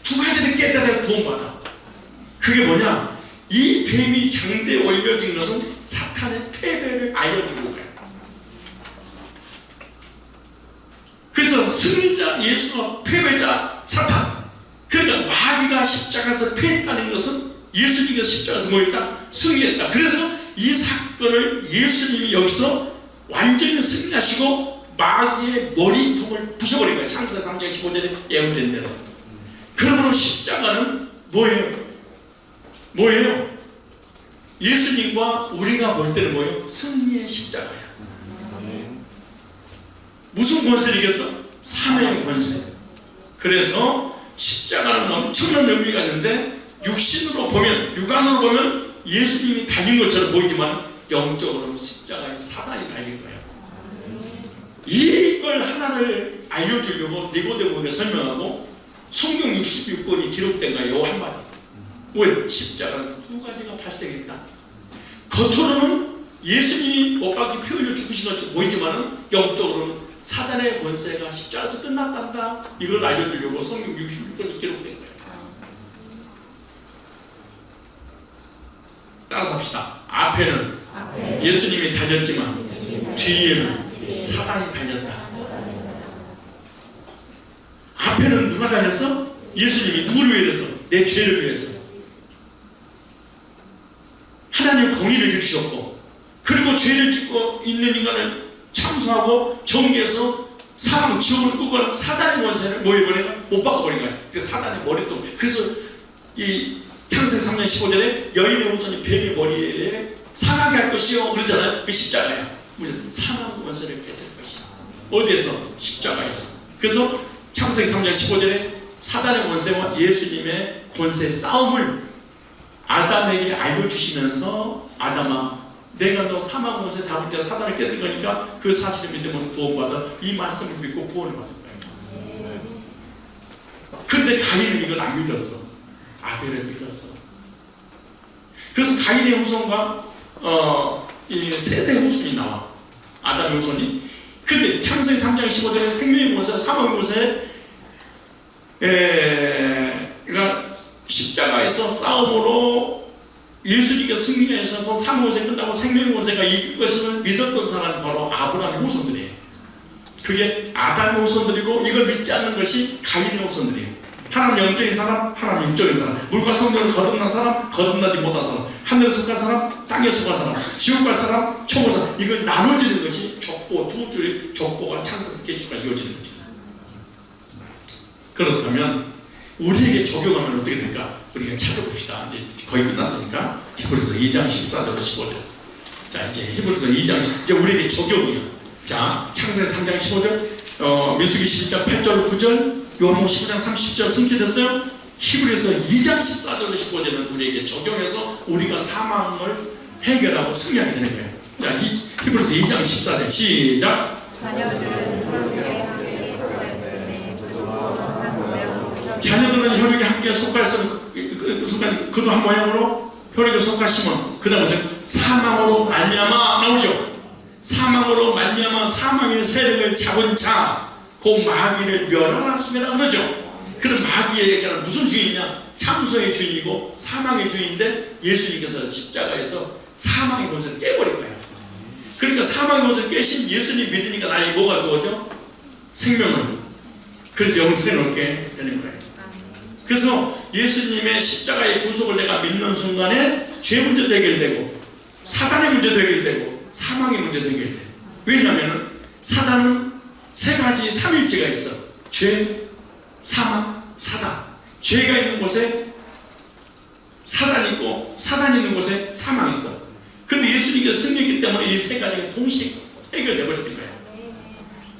두 가지를 깨달아야 구원받아. 그게 뭐냐? 이 뱀이 장대에 올려진 것은 사탄의 패배를 알려주는 거예요. 그래서 승리자 예수와 패배자 사탄. 그러니까 마귀가 십자가에서 패했다는 것은 예수님께서 십자가에서 뭐했다? 승리했다. 그래서 이 사건을 예수님이 여기서 완전히 승리하시고 마귀의 머리통을 부셔버린 거예요. 창세기 3장 15절에 예언된 대로. 그러므로 십자가는 뭐예요? 예수님과 우리가 볼 때는 뭐예요? 승리의 십자가야. 무슨 권세를 이겼어? 사명의 권세. 그래서 십자가는 엄청난 의미가 있는데 육신으로 보면, 육안으로 보면 예수님이 달린 것처럼 보이지만 영적으로는 십자가에 사단이 달린 거예요. 이걸 하나를 알려주려고 니고데모에게 설명하고 성경 66권이 기록된 거예요. 요 한마디. 왜? 십자가는 두 가지가 발생했다. 겉으로는 예수님이 못 박혀 피 흘려 죽으신 것처럼 보이지만 영적으로는 사단의 권세가 십자가에서 끝났단다. 이걸 알려주려고 성경 66권이 기록된 거예요. 따라서 합시다. 앞에는 예수님이 달렸지만 뒤에는 사단이 달렸다. 앞에는 누가 달렸어? 예수님이 누구를 위해서? 내 죄를 위해서. 하나님 공의를 주셨고 그리고 죄를 짓고 있는 인간을 참수하고 정죄해서 사람 지옥을 끌고 사단의 권세를 뭐해버린 거야? 못 박아버린 거야. 그 사단의 머리통. 그래서 이 창세기 3장 15절에 여인의 후손이 뱀의 머리에 상하게 할 것이요 그랬잖아요. 그 십자가야. 무슨 사망 권세를 깨뜨릴 것이야. 어디에서? 십자가에서. 그래서 창세기 3장 15절에 사단의 권세와 예수님의 권세의 싸움을 아담에게 알려주시면서 아담아 내가 너 사망 권세 잡을 때 사단을 깨뜨릴 거니까 그 사실을 믿으면 구원받아. 이 말씀을 믿고 구원을 받을 거예요. 그런데 가인은 이걸 안 믿었어. 아벨을 믿었어. 그래서 가인의 후손과 이 셋의 후손이 나와. 아담의 후손이. 근데 창세기 3장 15절에 생명의 권세, 사망의 권세, 그러니까 십자가에서 싸움으로 예수님께서 승리하셔서 사망의 권세 끝나고 생명의 권세가 이길 것을 믿었던 사람이 바로 아브라함의 후손들이에요. 그게 아담의 후손들이고 이걸 믿지 않는 것이 가인의 후손들이에요. 하나님 영적인 사람, 하나님 영적인 사람, 물과 성령을 거듭난 사람, 거듭나지 못한 사람, 하늘에 속한 사람, 땅에 속한 사람, 지옥 갈 사람, 천국 갈 사람, 이걸 나눠지는 것이 족보, 두 줄의 족보가 창세기 계시가 이루어지는 거죠. 그렇다면 우리에게 적용하면 어떻게 될까? 우리가 찾아봅시다. 이제 거의 끝났으니까 히브리서 2장 14절 15절. 자, 이제 히브리서 2장 이제 우리에게 적용이요. 자, 창세기 3장 15절, 민수기 12장 8절 9절, 요한복음 19장 30절 성취됐어요? 히브리서 2장 14절 15절은 우리에게 적용해서 우리가 사망을 해결하고 승리하게 되는 거예요. 자, 히브리서 2장 14절 시작. 자녀들은 혈육에 함께 속하였으면 그 순간 그도 한 모양으로 혈육에 속하시면 그 다음에 사망으로 말미암아 나오죠. 사망으로 말미암아 사망의 세력을 잡은 자 그 마귀를 멸하시면라 그러죠. 그럼 마귀에게는 무슨 주인이냐? 참소의 주인이고 사망의 주인인데 예수님께서 십자가에서 사망의 권세를 깨버린 거예요. 그러니까 사망의 권세를 깨신 예수님 믿으니까 나에게 뭐가 주어져? 생명을. 그래서 영생을 얻게 되는 거예요. 그래서 예수님의 십자가의 구속을 내가 믿는 순간에 죄 문제도 해결되고 사단의 문제도 해결되고 사망의 문제도 해결돼요. 왜냐하면 사단은 세 가지 삼일체가 있어. 죄, 사망, 사단. 죄가 있는 곳에 사단이 있고 사단이 있는 곳에 사망이 있어. 근데 예수님께서 승리했기 때문에 이 세 가지가 동시에 해결되어 버리는 거예요.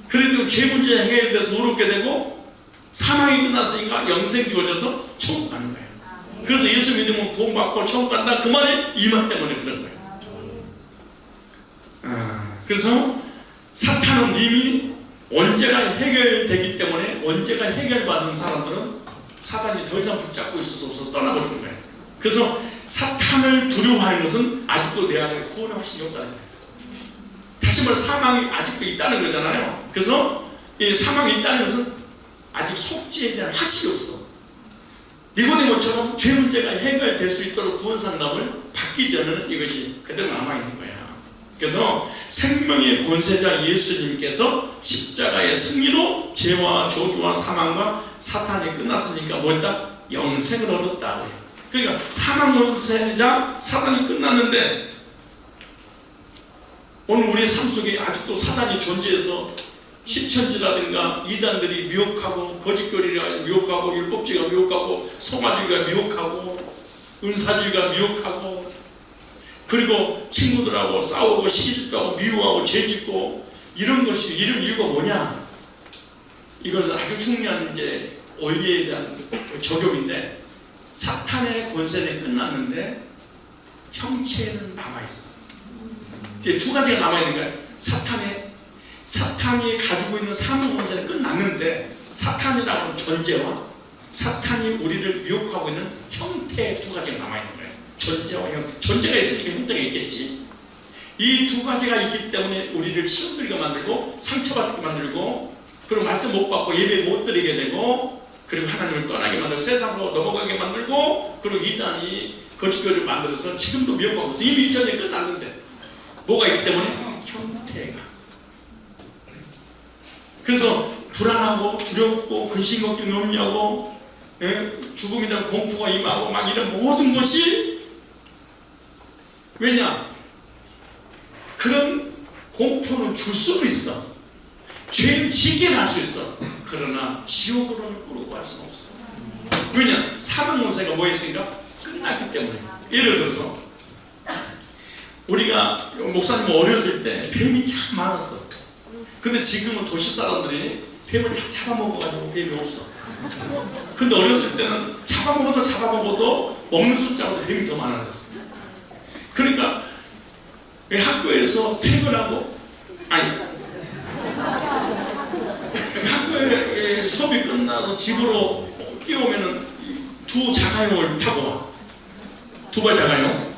그래도 죄 문제 해결돼서 의롭게 되고 사망이 끝났으니까 영생 주어져서 천국 가는 거예요. 그래서 예수 믿으면 구원받고 천국 간다. 그 말이 이 말 때문에 그런 거예요. 그래서 사탄은 이미 원죄가 해결되기 때문에 원죄가 해결받은 사람들은 사단이 더 이상 붙잡고 있을 수 없어서 떠나버리는 거예요. 그래서 사탄을 두려워하는 것은 아직도 내 안에 구원의 확신이 없다는 거예요. 다시 말해 사망이 아직도 있다는 거잖아요. 그래서 이 사망이 있다는 것은 아직 속죄에 대한 확신이 없어. 니고데모처럼 죄 문제가 해결될 수 있도록 구원 상담을 받기 전에는 이것이 그대로 남아있는 거야. 그래서 생명의 권세자 예수님께서 십자가의 승리로 죄와 저주와 사망과 사탄이 끝났으니까 뭐였다? 영생을 얻었다. 그러니까 사망 권세자 사단이 끝났는데 오늘 우리의 삶 속에 아직도 사단이 존재해서 십천지라든가 이단들이 미혹하고 거짓교리가 미혹하고 율법주의가 미혹하고 성화주의가 미혹하고 은사주의가 미혹하고 그리고 친구들하고 싸우고 시기질투하고 미워하고 죄짓고 이런 것이 이런 이유가 뭐냐? 이것은 아주 중요한 이제 원리에 대한 적용인데 사탄의 권세는 끝났는데 형체는 남아있어. 이제 두 가지가 남아있는 거야. 사탄이 가지고 있는 사망 권세는 끝났는데 사탄이라고 하는 존재와 사탄이 우리를 미혹하고 있는 형태의 두 가지가 남아있는 거예요. 존재와 존재가 있으니까 형태가 있겠지. 이 두 가지가 있기 때문에 우리를 시험 들게 만들고 상처받게 만들고 그리고 말씀 못 받고 예배 못 드리게 되고 그리고 하나님을 떠나게 만들고 세상으로 넘어가게 만들고 그리고 이단이 거짓교리를 만들어서 지금도 미혹하고 있어. 이미 전에 끝났는데 뭐가 있기 때문에 형태가. 그래서 불안하고 두렵고 근심 걱정 염려하고 죽음에 대한 공포가 임하고 막 이런 모든 것이 왜냐? 그런 공포는 줄 수는 있어. 죄는 지게 날 수 있어. 그러나 지옥으로는 끌고 갈 수는 없어. 왜냐? 사망 권세가 뭐 있으니까 끝났기 때문에. 예를 들어서 우리가 목사님 어렸을 때 뱀이 참 많았어. 근데 지금은 도시 사람들이 뱀을 다 잡아먹어가지고 뱀이 없어. 근데 어렸을 때는 잡아먹어도 먹는 숫자보다 뱀이 더 많았어. 그러니까 학교에서 퇴근하고 학교에 수업이 끝나서 집으로 뛰어오면은 두 자가용을 타고 와. 두발 자가용.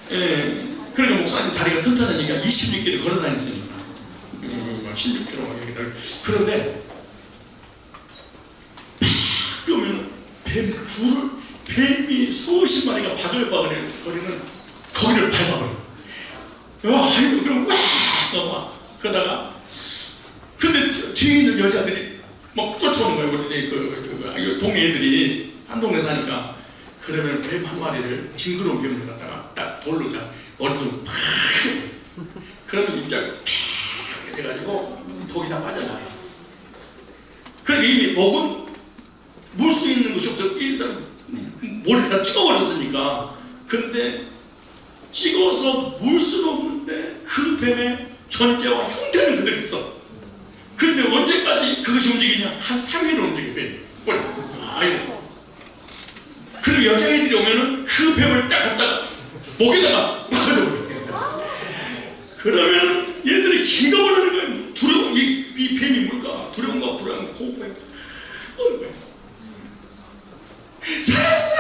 그러니까 목사님 다리가 튼튼하니까 26km 걸어 다녔으니까 16km 그런데 팍 뛰어오면 뱀이 수십 마리가 바글바글 거리는 거기를 밟아버려. 아이고, 그럼 와! 넘어와. 그러다가, 근데 뒤에 있는 여자들이 막 쫓아오는 거예요. 우리 동네 애들이 한 동네 사니까. 그러면 뱀 한 마리를 징그러운 뱀을 갖다가 딱 돌로 딱 머리를 팍 그러면 입장이 팍 돼가지고 독이 다 빠져나가요. 그러니까 이미 목은 물 수 있는 것이 없어. 일단 머리를 다 찍어버렸으니까. 근데 찍어서 물 수는 없는데 그 뱀의 존재와 형태는 그대로 있어. 근데 언제까지 그것이 움직이냐? 한 3일은 움직여 뱀이. 아이고. 그리고 여자애들이 오면은 그 뱀을 딱 갖다가 목에다가 박아줘버려. 그러면은 얘들이 기가 버리는 거야. 두려움, 이 뱀이 뭘까? 두려움과 불안, 공포에 오는 거야. 살았어!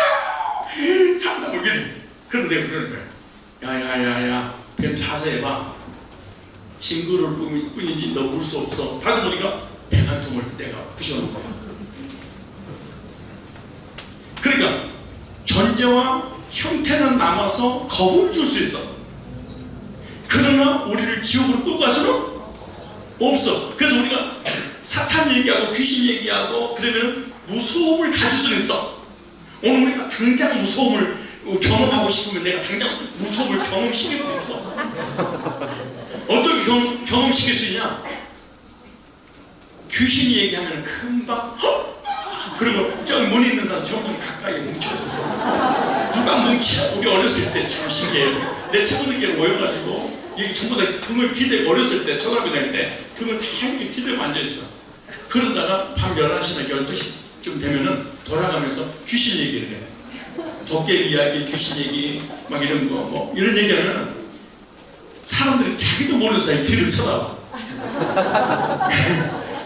그래. 그런데 그러는 거야. 야야야야, 뱀 자세해봐. 징그러울 뿐이지 너 물 수 없어. 다시 보니까 배 한 통을 내가 부셔놓은 거야. 그러니까 존재와 형태는 남아서 겁을 줄 수 있어. 그러나 우리를 지옥으로 끌고 갈 수는 없어. 그래서 우리가 사탄 얘기하고 귀신 얘기하고 그러면 무서움을 가질 수는 있어. 오늘 우리가 당장 무서움을 경험하고 싶으면 내가 당장 무서움을 경험시킬 수 있어. 어떻게 경험시킬 수 있냐? 귀신이 얘기하면 금방 그리고 저 문에 있는 사람 전부 가까이 뭉쳐져서 누가 뭉치냐? 우리 어렸을 때 참 신기해요. 내 친구들끼리 모여가지고 이게 전부 다 등을 기대고 어렸을 때 초등학교 다닐 때 등을 다 이렇게 기대고 앉아있어. 그러다가 밤 11시나 12시쯤 되면은 돌아가면서 귀신 얘기를 해. 도깨비 이야기, 귀신 얘기 막 이런 거 뭐 이런 얘기하면은 사람들이 자기도 모르는 사이에 뒤를 쳐다봐.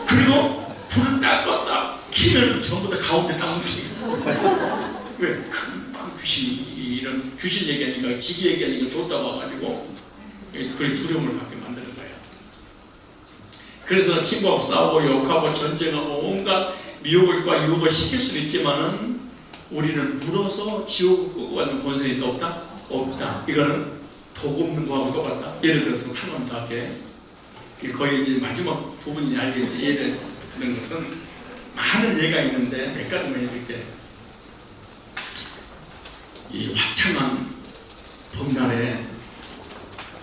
그리고 불을 딱 껐다 키면 전부 다 가운데 딱 뭉쳐있어. 왜? 금방 귀신이 이런 귀신 얘기하니까 지기 얘기하니까 좋다고 와가지고 그리 두려움을 갖게 만드는 거예요. 그래서 친구하고 싸우고 욕하고 전쟁하고 온갖 미혹과 유혹을 시킬 수는 있지만은 우리는 물어서 지옥을 끌고 가는 권세는 또 없다? 없다. 이거는 독 없는 거하고 똑같다. 예를 들어서 하나만 더 할게. 거의 이제 마지막 부분이 알겠지. 예를 드는 것은 많은 예가 있는데 몇 가지만 해줄게. 이 화창한 봄날에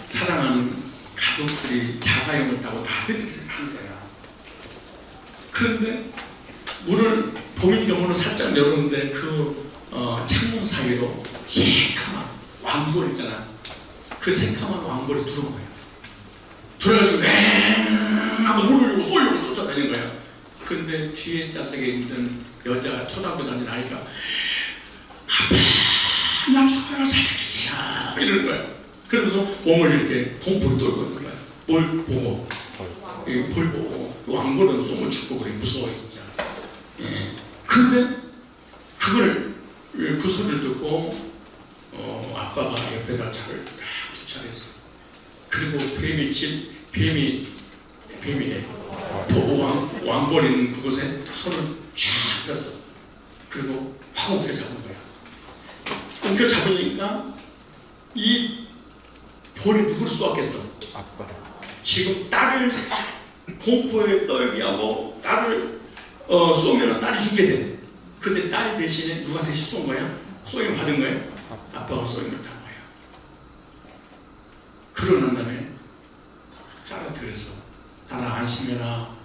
사랑하는 가족들이 자가용을 타고 나들이를 하는 거야. 그런데 문을 봄이니까 문을 살짝 열었는데 그 창문 사이로 새카만 왕벌 있잖아. 그 새카만 왕벌이 들어온 거야. 들어가지고 왱 하고 문을 열고 쏠려고 쫓아다니는 거야. 근데 뒤에 좌석에 있던 여자가 초등학교 다니는 아이가 아빠 나 죽어요 살려주세요 이러는 거야. 그러면서 몸을 이렇게 공포를 떨고 있는 거야. 뭘 보고 볼 보고 왕벌은 쏘면 죽고 그래. 무서워요 진짜. 예. 근데 그걸 그 소리를 듣고 아빠가 옆에다 차를 딱 주차했어. 그리고 뱀이래. 왕벌 있는 그곳에 손을 쫙 폈어. 그리고 확 옮겨 잡은 거야. 옮겨 잡으니까 이 벌이 누구를 쏘았겠어? 아빠. 지금 딸을 공포에 떨게 하고 딸을 쏘면 딸이 죽게 돼. 근데 딸 대신에 누가 대신 쏜 거야? 쏘임 받은 거야? 아빠가 쏘임을 단 거야. 그러고 난 다음에 딸한테 그랬어. 딸아 안심해라.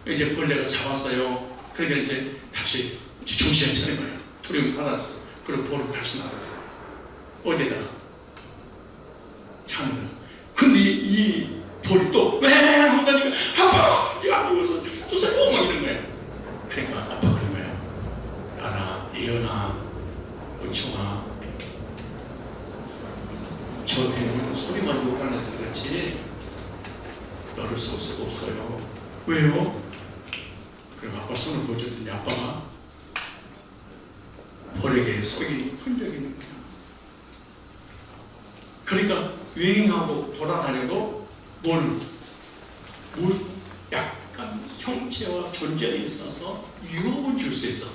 이제 벌레가 잡았어요. 그러니까 이제 다시 정신을 차린 거야. 두려움이 사라졌어. 그리고 벌을 다시 놔뒀어. 어디다가? 창에다가. 근데 이 벌이 또 왜 한다니까 아빠 네가 안 죽어서 살려주세요 막 이런 거야. 그러니까 아빠 그런 거야. 딸아 예연아 은총아 저 뱀은 소리만 요란해서 그렇지 너를 쏠 수가 없어요. 왜요? 그리고 아빠 손을 보여줬더니 아빠가 벌에게 쏘인 흔적이 있는 거야. 그러니까 유행하고 돌아다녀도 약간 형체와 존재에 있어서 유혹을 줄 수 있어.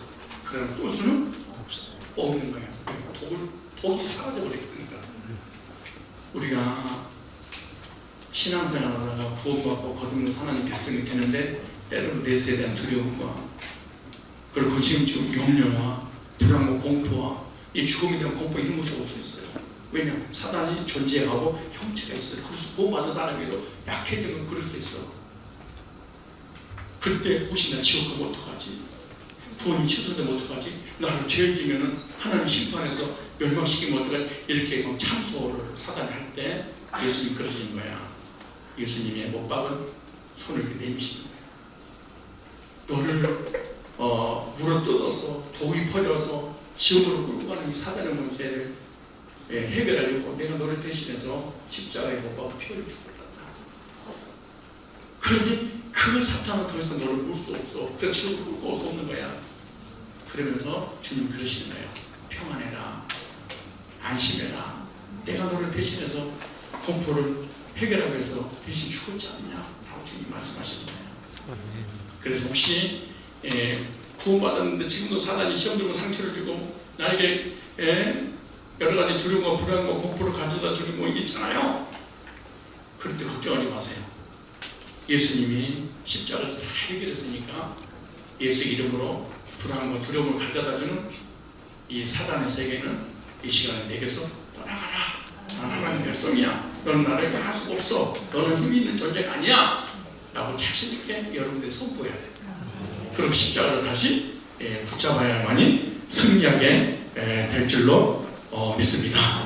그러나 쏠 수는 없는 거야. 독이 사라져버리겠으니까. 우리가 신앙생활하다가 구원받고 거듭나서 하나님 백성이 되는데 때로는 내세에 대한 두려움과 그리고 지금 염려와 불안과 공포와 이 죽음에 대한 공포 이런 것이 올 수 있어요. 왜냐? 사단이 존재하고 형체가 있어요. 그래서 구원받은 사람에도 약해지면 그럴 수 있어. 그때 혹시 나 지옥 가면 어떡하지? 구원이 취소되면 어떡하지? 나를 죄를 지면은 하나님 심판해서 멸망시키면 어떡하지? 이렇게 막 참소를 사단이 할 때 예수님이 그러시는 거야. 예수님의 못 박은 손을 이렇게 내미시는 거야. 너를 물어 뜯어서 독이 퍼져서 지옥으로 끌고 가는 이 사단의 문제를 해결하려고 내가 너를 대신해서 십자가에 못 박고 피 흘려 죽었다. 그러니 그 사탄은 더 이상 너를 물 수 없어. 그래서 지옥으로 끌고 올 수 없는 거야. 그러면서 주님 그러시는 거예요. 평안해라. 안심해라. 내가 너를 대신해서 공포를 해결하기 위해서 대신 죽었지 않냐? 라고 주님 말씀하시는 거예요. 그래서 혹시 구원받았는데 지금도 사단이 시험 들고 상처를 주고 나에게 여러 가지 두려움과 불안과 공포를 가져다 주는 거 있잖아요. 그럴 때 걱정하지 마세요. 예수님이 십자가에서 다 해결했으니까 예수 이름으로 불안과 두려움을 가져다 주는 이 사단의 세계는 이 시간에 내게서 떠나가라. 난 하나님의 백성이야. 너는 나를 할 수가 없어. 너는 힘이 있는 존재가 아니야. 라고 자신있게 여러분들이 선포해야 돼요. 그리고 십자가를 다시 붙잡아야만이 승리하게 될 줄로 믿습니다.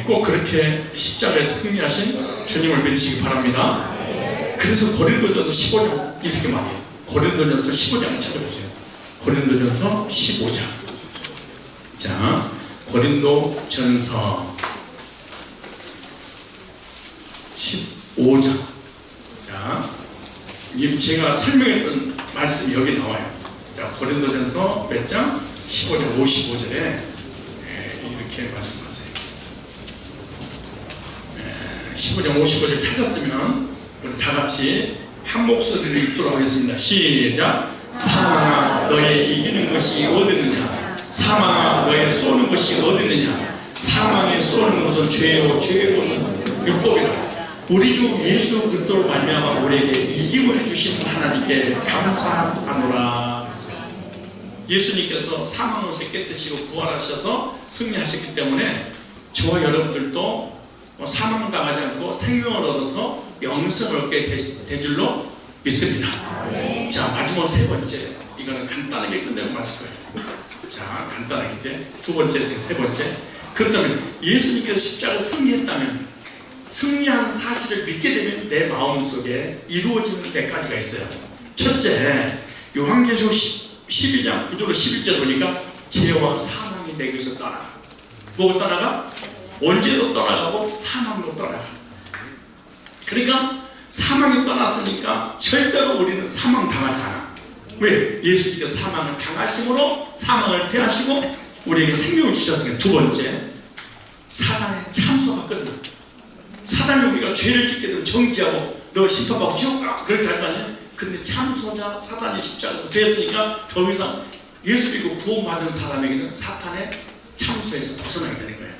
꼭 그렇게 십자가에서 승리하신 주님을 믿으시기 바랍니다. 그래서 고린도전서 15장 이렇게 말해요. 고린도전서 15장을 찾아보세요. 고린도전서 15장. 자, 고린도전서 15장. 자, 제가 설명했던 말씀이 여기 나와요. 자, 고린도전서 몇 장? 15장 55절에 이렇게 말씀하세요. 15장 55절 찾았으면 우리 다 같이 한 목소리를 읽도록 하겠습니다. 시작. 사망아 너의 이기는 것이 어딨느냐? 사망아 너의 쏘는 것이 어딨느냐? 사망에 쏘는 것은 죄요 죄고는 율법이라. 우리 주 예수 그리스도로 말미암아 우리에게 이김을 주신 하나님께 감사하노라. 예수님께서 사망을 깨뜨리시고 부활하셔서 승리하셨기 때문에 저와 여러분들도 사망당하지 않고 생명을 얻어서 영생을 얻게 된 줄로 믿습니다. 자, 마지막 세 번째. 이거는 간단하게 끝내고 마실 거예요. 자, 간단하게 이제 두 번째, 세 번째. 그렇다면 예수님께서 십자가를 승리했다면 승리한 사실을 믿게 되면 내 마음속에 이루어지는 몇 가지가 있어요. 첫째, 요한계시록 12장 9절로 11절 보니까 죄와 사망이 내게서 떠나가. 뭐가 떠나가? 언제도 떠나가고 사망도 떠나가. 그러니까 사망이 떠났으니까 절대로 우리는 사망 당하지 않아. 왜? 예수님께서 사망을 당하심으로 사망을 패하시고 우리에게 생명을 주셨으니까. 두 번째, 사단의 참소가 끝나. 사단이 우리가 죄를 짓게 되면 정지하고 너 심판받고 지옥 가 그렇게 할 거 아니야? 근데 참소자 사단이 십자가에서 되었으니까 더 이상 예수 믿고 구원받은 사람에게는 사탄의 참소에서 벗어나게 되는 거예요.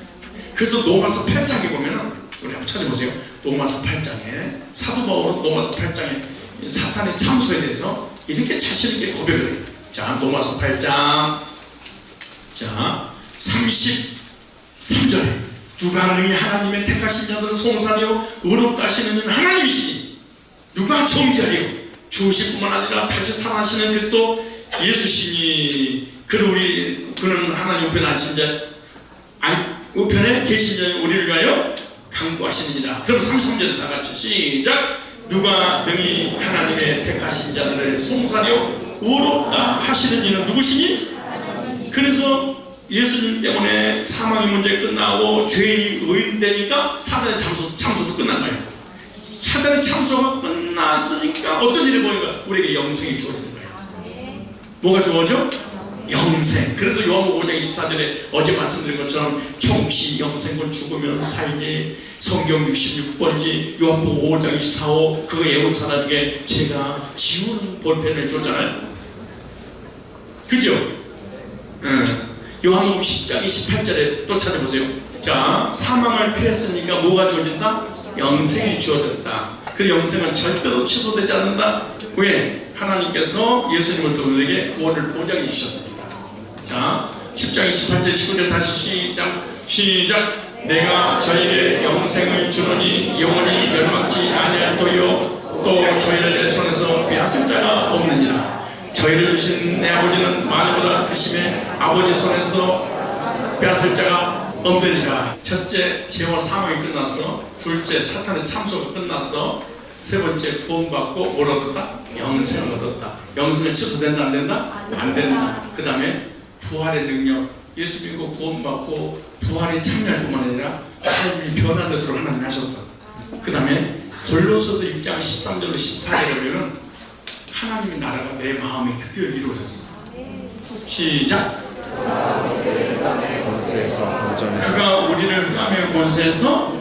그래서 로마서 8장에 보면은 우리 한번 찾아보세요. 로마서 8장에 사도 바울은 로마서 8장에 사탄의 참소에 대해서 이렇게 자신있게 고백을 해요. 자, 로마서 8장 자 33절에 누가 능히 하나님의 택하신 자들은 송사되어 의롭다 하시는 이는 하나님이시니 누가 정죄하리요? 죽으실 뿐만 아니라 다시 살아나시는 그리스도 예수시니 그는 하나님 우편에 하신 자 우편에 계신 자 우리를 위하여 강구하시느니라. 그럼 33절에 다 같이 시작. 누가 능히 하나님의 택하신 자들을 송사되어 의롭다 하시는 이는 누구시니? 그래서 예수님 때문에 사망의 문제 끝나고 죄의 의인되니까 사단의 참소도 끝난 거예요. 사단의 참소가 끝났으니까 어떤 일이 보니까 우리에게 영생이 주어지는 거예요. 뭐가 주어져? 영생. 그래서 요한복음 5장 24절에 어제 말씀드린 것처럼 총시 영생은 죽으면 삶이 성경 66번지 요한복음 5장 24호 그 애운 사람에게 제가 지우는 볼펜을 줬잖아요. 그죠? 요한복음 10장 28절에 또 찾아보세요. 자, 사망을 패했으니까 뭐가 주어진다? 영생이 주어졌다. 그 영생은 절대로 취소되지 않는다. 왜? 하나님께서 예수님을 또 우리에게 구원을 보장해 주셨으니까. 자, 10장 28절 19절 다시 시작. 내가 저희에게 영생을 주노니 영원히 멸망치 아니할 터이요 또 저희를 내 손에서 빼앗을 자가 없느니라. 저희를 주신 내 아버지는 만유보다 크심에 아버지 손에서 빼앗을 자가 없느니라. 첫째, 죄와 사망이 끝났어. 둘째, 사탄의 참소가 끝났어. 세 번째, 구원받고 뭘 얻었다? 영생을 얻었다. 영생은 취소된다 안 된다? 안 된다. 그 다음에 부활의 능력, 예수 믿고 구원받고 부활에 참여할 뿐만 아니라 삶이 변화되도록 하나님 하셨어. 그 다음에 골로새서 1장 13절로 14절에 보면 하나님의 나라가 내 마음에 드디어 이루어졌어. 시작. 그가 우리를 흑암의 권세에서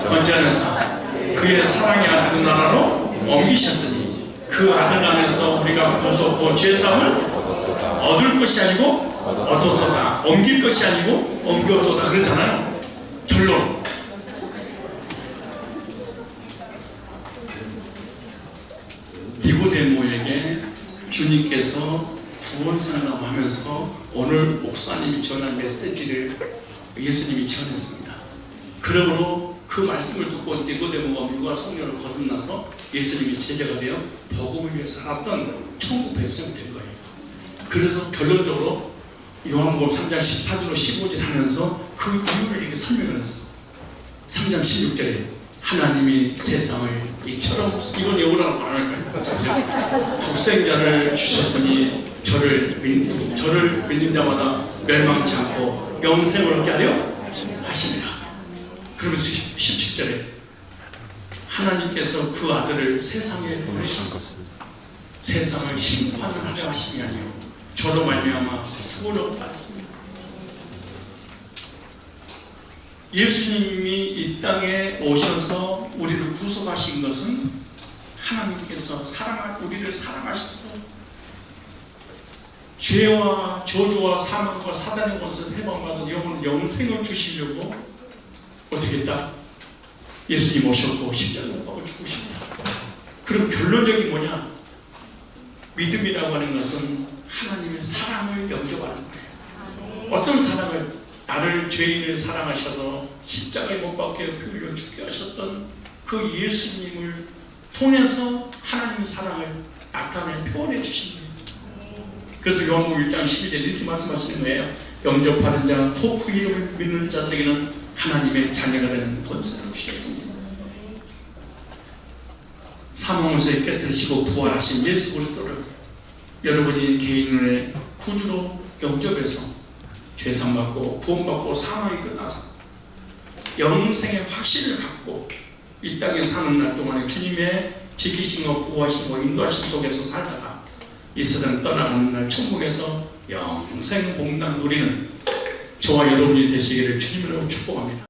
건져내사 그의 사랑의 아들 나라로 옮기셨으니 그 아들 안에서 우리가 구속고 죄사함을 얻을 것이 아니고 얻었도다. 옮길 것이 아니고 옮겼도다 그러잖아요. 결론. 니고데모에게 주님께서 구원설라고 하면서 오늘 목사님이 전한 메시지를 예수님이 전했습니다. 그러므로 그 말씀을 듣고 니고데모가 물과 성령을 거듭나서 예수님이 제자가 되어 복음을 위해 살았던 천국 백성이 된 거예요. 그래서 결론적으로 요한복음 3장 14절로 15절 하면서 그 이유를 이렇게 설명을 했어. 3장 16절에 하나님이 세상을 이처럼, 이건 영어라고 안 할까요? 독생자를 주셨으니 저를 믿는 자마다 멸망치 않고 영생을 얻게 하려 하십니다. 그러면서 17절에 하나님께서 그 아들을 세상에 보내시고 세상을 심판을 하려 하심이 아니요 저로 말미암아 구원을 얻게. 예수님이 이 땅에 오셔서 우리를 구속하신 것은 하나님께서 우리를 사랑하셔서 죄와 저주와 사망과 사단의 권세에서 해방받은 영혼 영생을 주시려고 어떻게 했다? 예수님 오셨고 십자가를 못 박아 죽으십니다. 그럼 결론적인 뭐냐? 믿음이라고 하는 것은 하나님의 사랑을 영접하는 거예요. 어떤 사랑을? 나를 죄인을 사랑하셔서 십자가에 못 박혀 흘려 죽게 하셨던 그 예수님을 통해서 하나님의 사랑을 나타내 표현해 주신 거예요. 그래서 요한복음 1장 12절에 이렇게 말씀하시는 거예요. 영접하는 자, 또 그 이름을 믿는 자들에게는 하나님의 자녀가 되는 권세를 주셨습니다. 사망에서 깨뜨리시고 부활하신 예수 그리스도를 여러분이 개인의 구주로 영접해서 죄상받고 구원받고 사망이 끝나서 영생의 확신을 갖고 이 땅에 사는 날 동안에 주님의 지키심과 보호하심과 인도하심 속에서 살다가 이 세상 떠나가는 날 천국에서 영생 복락 누리는 저와 여러분이 되시기를 주님으로 축복합니다.